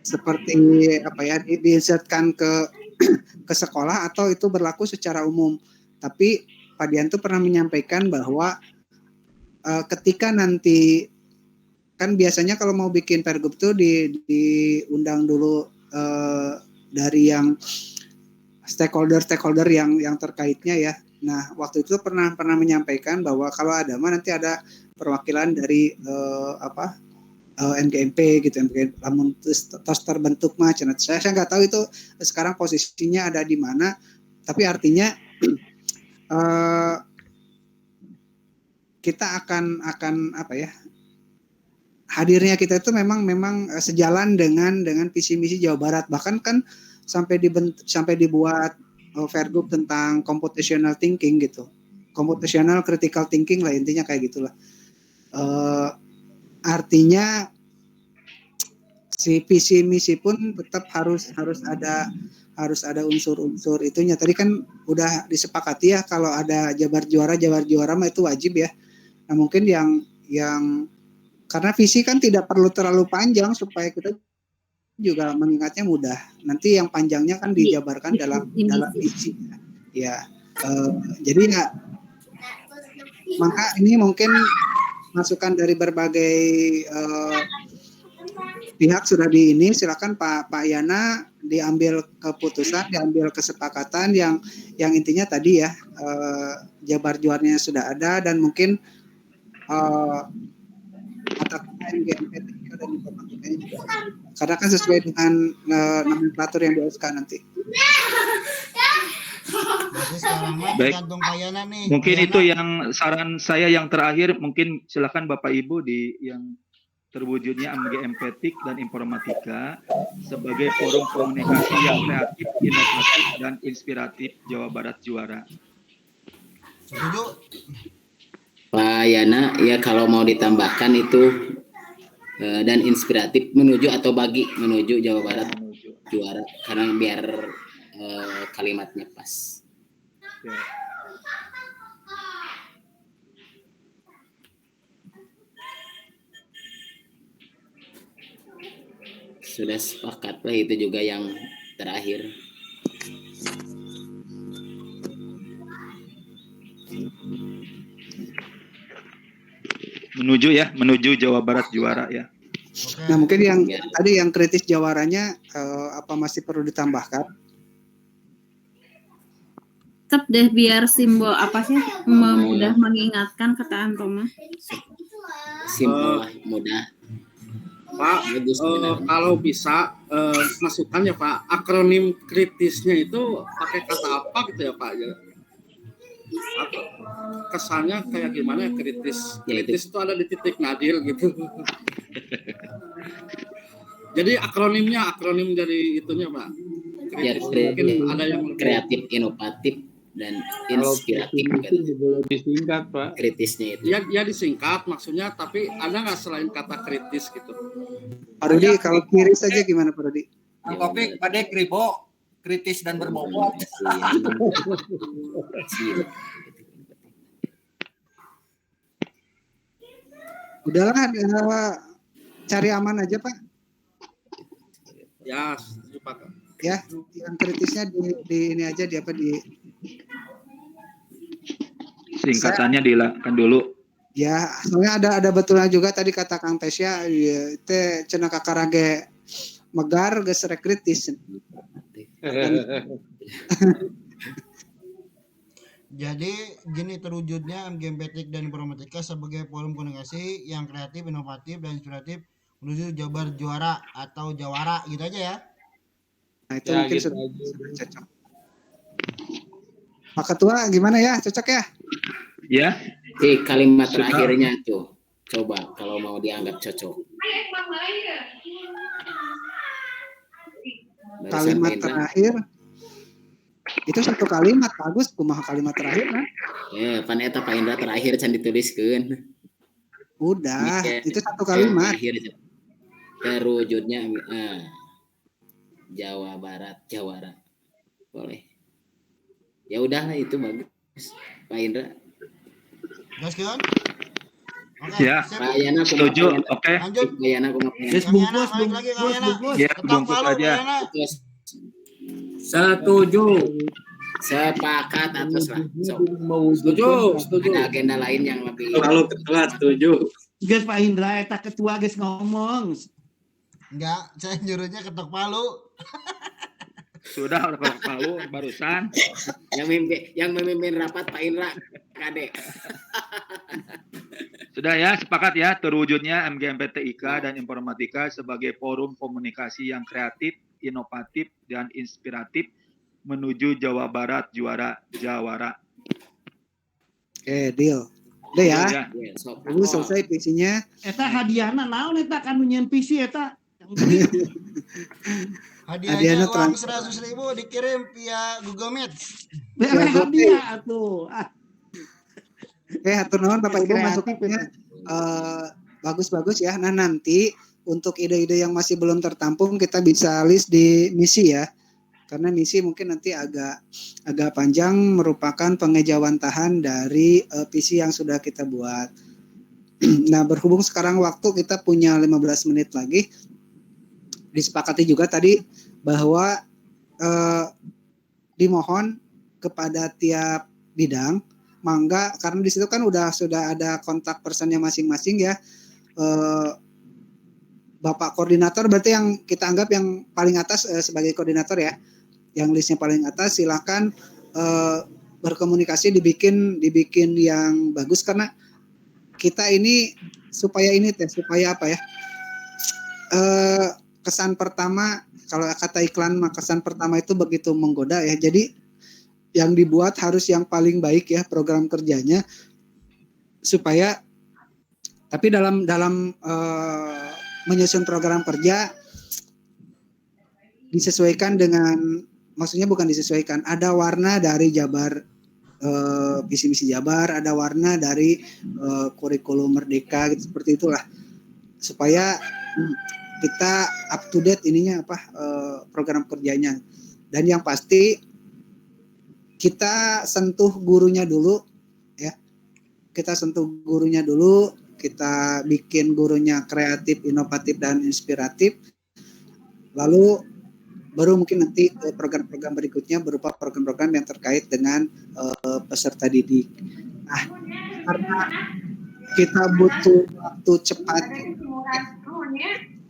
seperti apa ya, diinsertkan ke sekolah atau itu berlaku secara umum. Tapi Pak Dian tuh pernah menyampaikan bahwa ketika nanti kan biasanya kalau mau bikin pergub tuh diundang dulu dari yang stakeholder yang terkaitnya ya. Nah, waktu itu pernah menyampaikan bahwa kalau ada mah nanti ada perwakilan dari MGMP gitu, namun tos terbentuk mah cenah. Saya nggak tahu itu sekarang posisinya ada di mana, tapi artinya kita akan apa ya, hadirnya kita itu memang sejalan dengan visi misi Jawa Barat. Bahkan kan sampai dibuat Fairgroup tentang computational thinking gitu, computational critical thinking lah, intinya kayak gitulah. Artinya si visi misi pun tetap harus ada unsur-unsur itunya. Tadi kan udah disepakati ya kalau ada jabar juara mah itu wajib ya. Nah mungkin yang karena visi kan tidak perlu terlalu panjang supaya kita juga mengingatnya mudah. Nanti yang panjangnya kan dijabarkan dalam visi. Ya, jadi nggak. Maka ini mungkin masukan dari berbagai pihak sudah silakan Pak Yana diambil keputusan, diambil kesepakatan yang intinya tadi ya, jabar juaranya sudah ada dan mungkin MGMP dan informatikanya juga. Karena kan sesuai dengan nomenklatur yang di SK nanti. Baik. Mungkin itu yang saran saya yang terakhir. Mungkin silakan Bapak Ibu di yang terwujudnya MGMPTIK dan Informatika sebagai forum komunikasi yang kreatif, inovatif, dan inspiratif Jawa Barat juara. Setuju? Pak Yana, ya kalau mau ditambahkan itu dan inspiratif menuju Jawa Barat juara, karena biar kalimatnya pas. Ya. Sudah sepakat lah, itu juga yang terakhir. Menuju Jawa Barat juara ya. Nah mungkin yang tadi yang kritis jawaranya apa masih perlu ditambahkan? Tetap deh biar simbol apa sih mudah mengingatkan kata Antoma. Simpel lah, mudah. Pak, kalau bisa masukan ya Pak, akronim kritisnya itu pakai kata apa gitu ya Pak? Atau kesannya kayak gimana ya kritis? Kritis itu ada di titik nadir gitu. Jadi akronim dari itunya Pak. Ya, ada yang kreatif, inovatif, dan inspiratif kan. Disingkat Pak. Kritisnya itu. Ya disingkat maksudnya, tapi ada nggak selain kata kritis gitu? Pak Rudi, kalau kiri saja gimana Pak Rudi? Topik pada kribo, kritis dan berbobot. Udahlah, cari aman aja Pak. Ya, setuju Pak. Ya, yang kritisnya di ini aja di singkatannya dihilangkan dulu. Ya, soalnya ada betulnya juga tadi kata Kang Tesya, teh cenah kakarage megar geus rek kritis. Jadi gini terwujudnya MGMPTIK dan Informatika sebagai forum komunikasi yang kreatif, inovatif, dan inspiratif menuju Jabar juara atau Jawara gitu aja ya. Nah itu ya, mungkin gitu sudah cocok. Pak Ketua gimana ya, cocok ya? Ya. Kalimat terakhirnya tuh, coba kalau mau dianggap cocok. Kalimat terakhir itu satu kalimat bagus, kumaha kalimat terakhir kan? Ya, pan eta Pak Indra terakhir can dituliskeun. Udah, itu satu kalimat. Terakhir terwujudnya Jawa Barat Jawara. Boleh. Ya udahlah itu bagus. Pak Indra. Gaskeun? Ya, Pak Yana setuju. Oke. Lanjut. Pak Yana bungkus. Ya, bungkus aja. Setuju. Sepakat atas lah. Setuju. Ada agenda lain yang lebih. Kalau ketua setuju. Guys Pak Indra, eta ketua guys ngomong. Enggak, saya nyuruhnya ketok palu. Sudah ketok palu barusan. Yang memimpin rapat Pak Indra Kade. Sudah ya, sepakat ya terwujudnya MGMPTIK dan Informatika sebagai forum komunikasi yang kreatif, inovatif, dan inspiratif menuju Jawa Barat juara Jawara. Oke, deal. Udah ya. Dulu selesai visinya. Eta hadiahna naon eta kan nyen visi eta. Hadiahnya uang 100.000 dikirim via Google Meet. Hadiah atuh. Oke, hatur nuhun Bapak Ibu masukannya bagus-bagus ya. Nah, nanti untuk ide-ide yang masih belum tertampung kita bisa list di misi ya. Karena misi mungkin nanti agak panjang, merupakan pengejawantahan dari visi yang sudah kita buat. Nah, berhubung sekarang waktu kita punya 15 menit lagi, disepakati juga tadi bahwa dimohon kepada tiap bidang, mangga, karena di situ kan sudah ada kontak personnya masing-masing ya. Bapak koordinator berarti yang kita anggap yang paling atas sebagai koordinator ya, yang listnya paling atas, silakan berkomunikasi dibikin yang bagus, karena kita ini supaya apa ya, kesan pertama, kalau kata iklan mah kesan pertama itu begitu menggoda ya. Jadi yang dibuat harus yang paling baik ya program kerjanya, supaya tapi dalam menyusun program kerja disesuaikan dengan, maksudnya bukan disesuaikan, ada warna dari Jabar, visi misi Jabar, ada warna dari kurikulum Merdeka gitu, seperti itulah, supaya kita up to date ininya program kerjanya. Dan yang pasti kita sentuh gurunya dulu ya. Kita sentuh gurunya dulu, kita bikin gurunya kreatif, inovatif, dan inspiratif. Lalu baru mungkin nanti program-program berikutnya berupa program-program yang terkait dengan peserta didik. Nah, karena kita butuh waktu cepat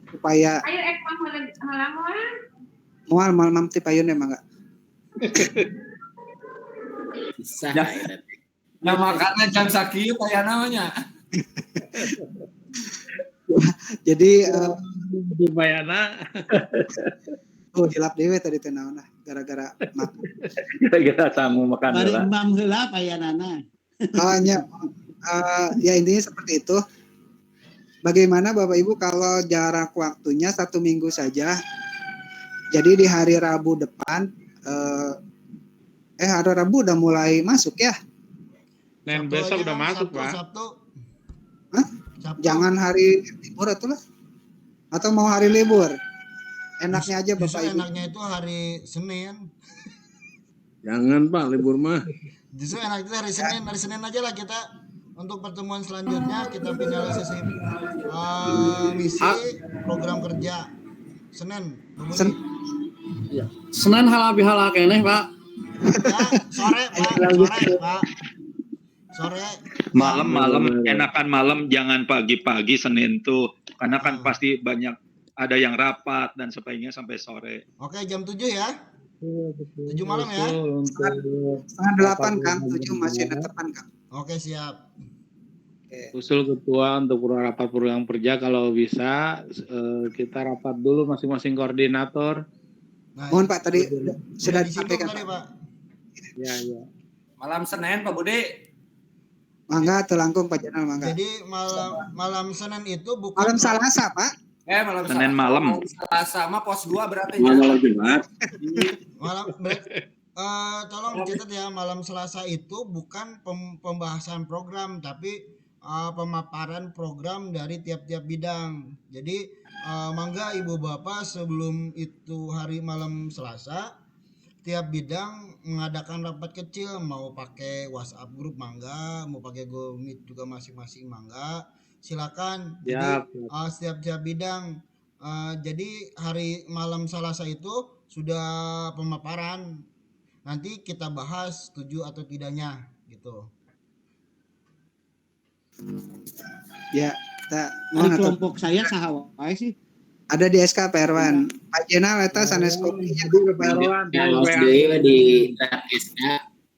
supaya mual malam ti payun emang enggak. Nah, makanya jam sakieu aya namanya. Jadi di bayana hilap dewe tadi teh naon gara-gara makan. Gara-gara tamu makan Bari heula. imam heula payanana. Ya intinya seperti itu. Bagaimana Bapak Ibu kalau jarak waktunya 1 minggu saja? Jadi di hari Rabu depan, hari Rabu udah mulai masuk ya? Dan besok udah masuk, Pak. Sabtu. Jangan hari libur atulah. Atau mau hari libur? Enaknya aja Bapak Ibu. Enaknya itu hari Senin. Jangan Pak, libur mah. Justru enaknya itu hari Senin. Hari Senin aja lah kita untuk pertemuan selanjutnya kita finalisasi misi program kerja Senin. Senin halal keneh Pak. Ya, sore Pak. Sore. Malam enakan malam, jangan pagi-pagi Senin tuh, karena kan pasti banyak ada yang rapat dan sebagainya sampai sore. Oke, jam 7 ya. 7 malam ya. 7:30 Kang, 7 masih ada tepan Kang. Oke, siap. Usul ketua untuk rapat program kerja kalau bisa kita rapat dulu masing-masing koordinator. Nah, mohon Pak, tadi sudah disampaikan disampaikan Pak. Ya. Malam Senin Pak Budi. Mangga telangkung Pak Jenal, mangga. Jadi malam Senin itu bukan malam Selasa Pak. Malam Senin malam. Selasa mah pos 2 berarti Malam Jumat. Tolong catat ya, malam Selasa itu bukan pembahasan program, tapi pemaparan program dari tiap-tiap bidang. Jadi mangga Ibu Bapak sebelum itu hari malam Selasa tiap bidang mengadakan rapat kecil, mau pakai WhatsApp grup mangga, mau pakai Google Meet juga masing-masing mangga, silakan. Jadi setiap bidang. Jadi hari malam Selasa itu sudah pemaparan. Nanti kita bahas setuju atau tidaknya gitu. Ya, Di kelompok saya saha wae sih. Ada di SK Pak Erwan. Pak Jenal eta sanes kopinya Pak Erwan. Awas deui di draft SK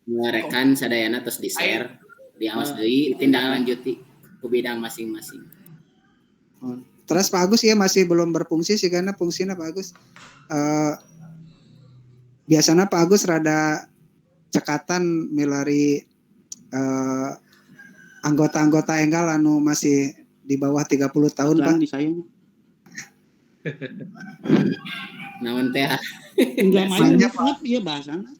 rekan sadayana terus di share, diawas deui tindak lanjuti ke bidang masing-masing. Terus Pak Agus ya masih belum berfungsi sih karena fungsinya Pak Agus. Biasanya Pak Agus rada cekatan milari anggota-anggota enggal anu masih di bawah 30 tahun Pak. Disayang. Naon teh? Enggak main banget ieu bahasana.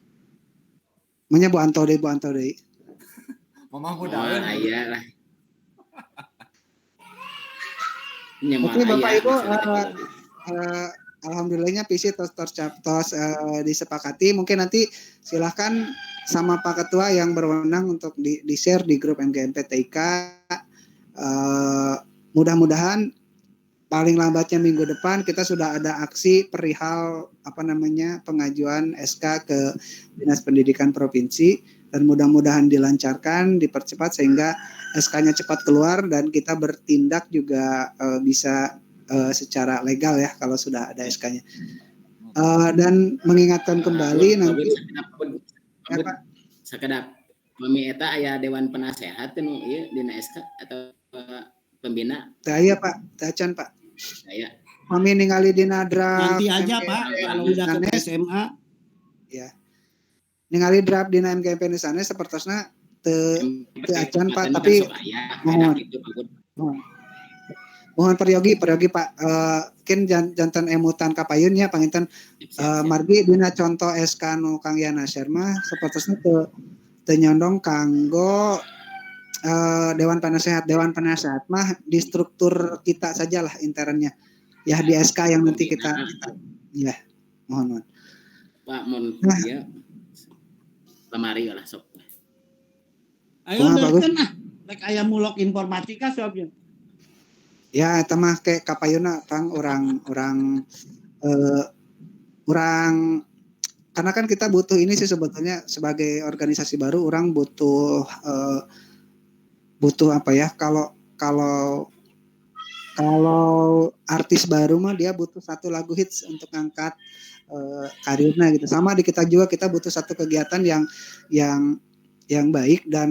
Manya Bu Anto deui. Mama Oh, daun. aya lah. Oke Bapak Ibu, alhamdulillahnya PC tos disepakati. Mungkin nanti silahkan sama Pak Ketua yang berwenang untuk di share di grup MGMP TIK. Mudah-mudahan paling lambatnya minggu depan kita sudah ada aksi perihal pengajuan SK ke Dinas Pendidikan Provinsi, dan mudah-mudahan dilancarkan, dipercepat sehingga SK-nya cepat keluar dan kita bertindak juga bisa secara legal ya kalau sudah ada SK-nya. Dan mengingatkan kembali nanti sakedap mami eta aya dewan penasehat nu ieu dina SK atau pembina? Saya Pak, Tacan Pak. Saya. Mami ningali dina draft. Nanti aja Pak, kalau udah ke SMA. Ya. Ningali draft dina MGMP Nisane sepertosna teu acan Pak, tapi mohon peryogi Pak. Mungkin jantan emutan kapayun ya panginten margi dina contoh SK nu Kang Yana Sherma sepertosna teu nyondong kanggo Dewan Penasehat mah di struktur kita sajalah internnya ya, di SK yang nanti kita ya mohon Pak ya lemari lah sok. Ayo derkeun ah rek aya mulok informatika sobnya. Ya eta mah ke kapayuna Kang orang karena kan kita butuh ini sih sebetulnya sebagai organisasi baru, orang butuh apa ya, kalau artis baru mah dia butuh satu lagu hits untuk ngangkat karirnya gitu. Sama di kita juga, kita butuh satu kegiatan yang baik dan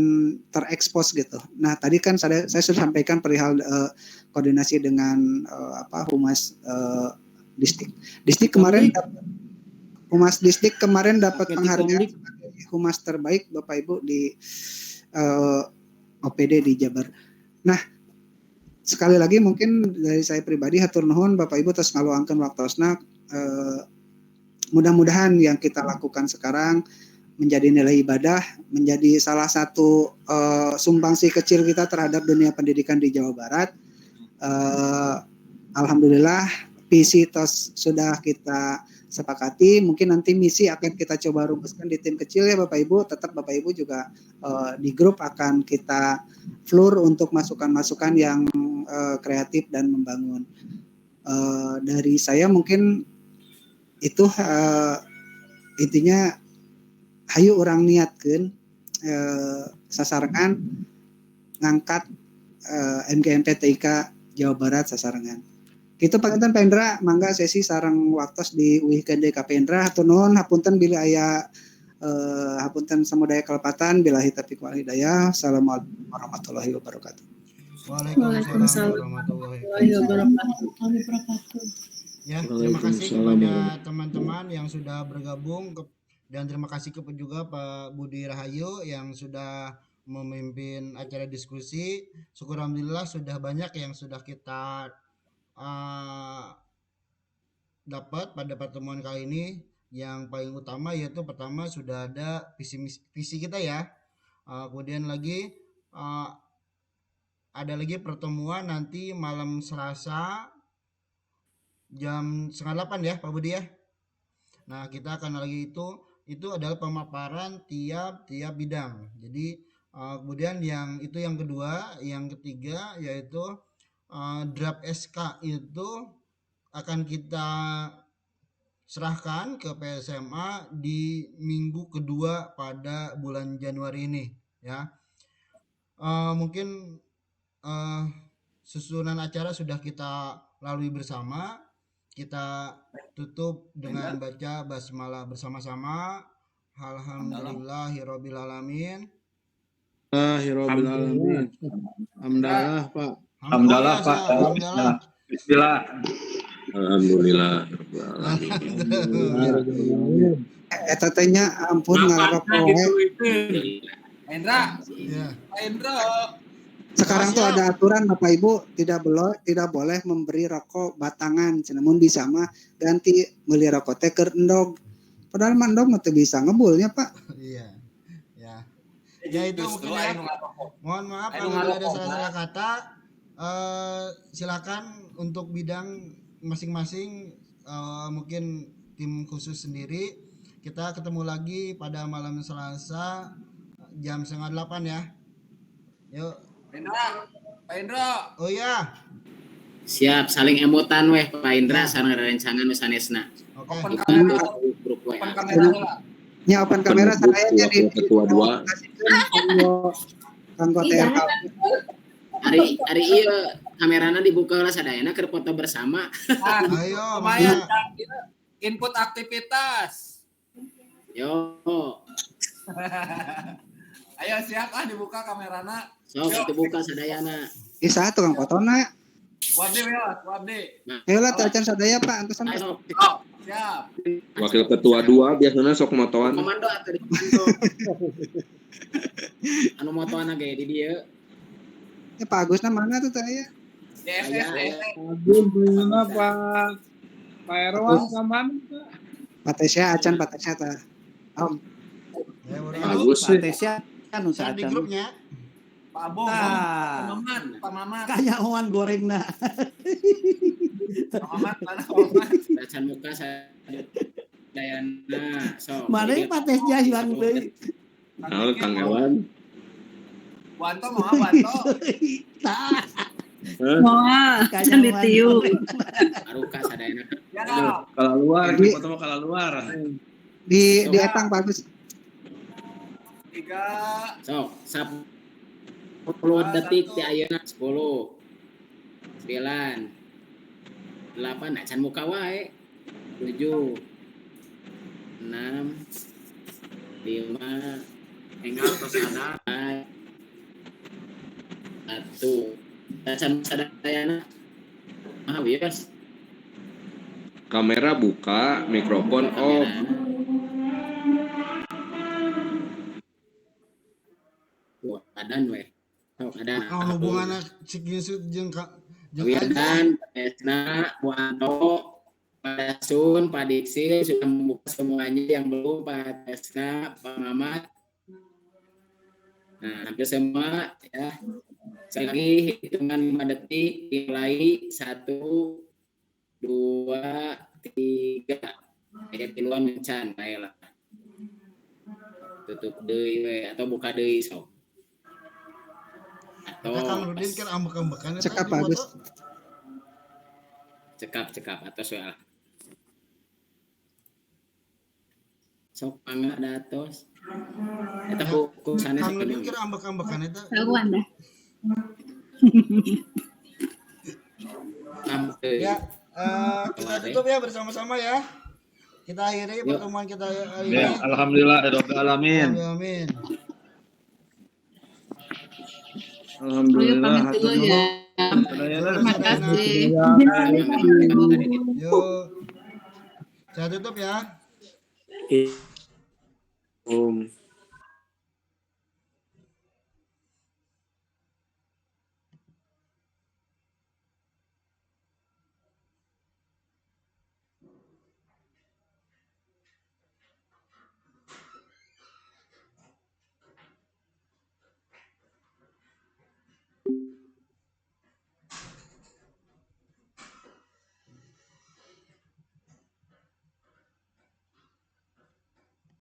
terekspos gitu. Nah tadi kan saya sudah sampaikan perihal koordinasi dengan Humas Distrik kemarin. Humas Distrik kemarin dapat penghargaan sebagai humas terbaik Bapak Ibu di OPD di Jabar. Nah, sekali lagi mungkin dari saya pribadi hatur nuhun Bapak Ibu tos ngaluangkeun waktosna. Mudah-mudahan yang kita lakukan sekarang menjadi nilai ibadah, menjadi salah satu sumbangsi kecil kita terhadap dunia pendidikan di Jawa Barat. Alhamdulillah visi tos sudah kita sepakati, mungkin nanti misi akan kita coba rumuskan di tim kecil ya Bapak Ibu. Tetap Bapak Ibu juga di grup akan kita floor untuk masukan-masukan yang kreatif dan membangun. Dari saya mungkin itu intinya hayu orang niatkeun sasarangan ngangkat MGMP TIK Jawa Barat sasarangan. Gitu Pak Pendra, mangga sesi sareng waktos di UIKD Kapendra. Hatur nuhun, hapunten bila aya hapunten samudaya kelepatan, billahi taufiq wal hidayah. Assalamualaikum warahmatullahi wabarakatuh. Waalaikumsalam warahmatullahi wabarakatuh. Ya, terima kasih kepada teman-teman yang sudah bergabung dan terima kasih juga Pak Budi Rahayu yang sudah memimpin acara diskusi. Syukur alhamdulillah sudah banyak yang sudah kita dapat pada pertemuan kali ini. Yang paling utama yaitu pertama sudah ada visi kita ya. Kemudian lagi ada lagi pertemuan nanti malam Selasa jam 7:30 ya Pak Budi ya. Nah kita akan lagi itu adalah pemaparan tiap bidang. Jadi kemudian yang kedua, yang ketiga yaitu draft SK itu akan kita serahkan ke PSMA di minggu kedua pada bulan Januari ini ya. Mungkin susunan acara sudah kita lalui bersama. kita tutup dengan baca basmalah bersama-sama. Alhamdulillahirabbil alamin. Alhamdulillah, Pak. Alhamdulillah, Pak. Alhamdulillah. Bismillah. Alhamdulillah. Eta teh nya ampun ngarokok we. Indra. Iya. Pak Indra. Sekarang tuh ada aturan Bapak Ibu tidak boleh memberi rokok batangan, namun bisa mah ganti beli rokok teh keur endog. Padahal mah endog mah teu bisa ngebulnya, Pak. Iya. Ya itu mungkin ya. Mohon maaf kalau ada salah-salah kata. Silakan untuk bidang masing-masing, mungkin tim khusus sendiri. Kita ketemu lagi pada malam Selasa jam 7:30 ya. Yuk. Pak Indra. Oh ya. Siap, saling emotan weh Pak Indra sareng rencangan sanesna. Oke. Open kamera. Nya open kamera saya jadi ketua 2. Kanggo TRK. Hari ieu kamerana dibuka lah sadayana keur foto bersama. Ayo, lumayan input aktivitas. Yo. Ayo siap dibuka kamerana. Sok dibuka sadayana. Isa tukang fotona. Wabdi. Ayo lah tacan sadaya Pak, antusan. Siap. Wakil ketua 2 biasanya sok motoan. Komando atuh di komando. Anu motoan ge di dieu. Ya Pak Agusna mana tuh teh ya? Agus mana Pak Erwan kaman? Pak Tesya acan Pak Tesya tah. Om. Agus sih. Pak Tesya kan usaha di grupnya. Pak Abong, Pak Maman. Kayak oan gorengna. Pak Maman mana Pak Maman? Bacan muka sadayana. Sok. Mana Pak Tesya hilang deui. Nah, Kang Erwan. Wanto mau Wanto. Wah, can ditiup. Aruka sadayana. Ya. Kalau luar, foto mau kalau luar. Di etang bagus. 3. Sok, 10 detik ti ayeuna 10. 9. 8 acan muka wae. 7. 6. 5. Enggal tos ada. 1. Acan sadayana. Wios. Kamera buka, mikrofon off. Adan weh. Adan. Hubunganna Cikinsut jeung Wirdan, Esna, Wanto, Pak Sun, Pak Diksi sudah membuka semuanya, yang belum Pak Esna, Pak Mamat. Nah, hampir semua ya. Sekali lagi hitungan 5 detik, dimulai 1, 2, 3. Ayat tiluan mencan, baiklah. Tutup deui we atau buka deui sok. Atau Kang Rudin kan ambek-ambekan Cekap bagus. Cekap atau soal. Sok mangga datos. Eta ku sanes Kang Rudin kan ambek-ambekan eta. Tahuan dah. Ya, kita tutup ya bersama-sama ya. Kita akhiri pertemuan kita hari ini. Ya, alhamdulillah rabbil alamin. Amin. Alhamdulillah. Pamit dulu ya. Terima kasih. Yuk. Saya tutup ya. Om.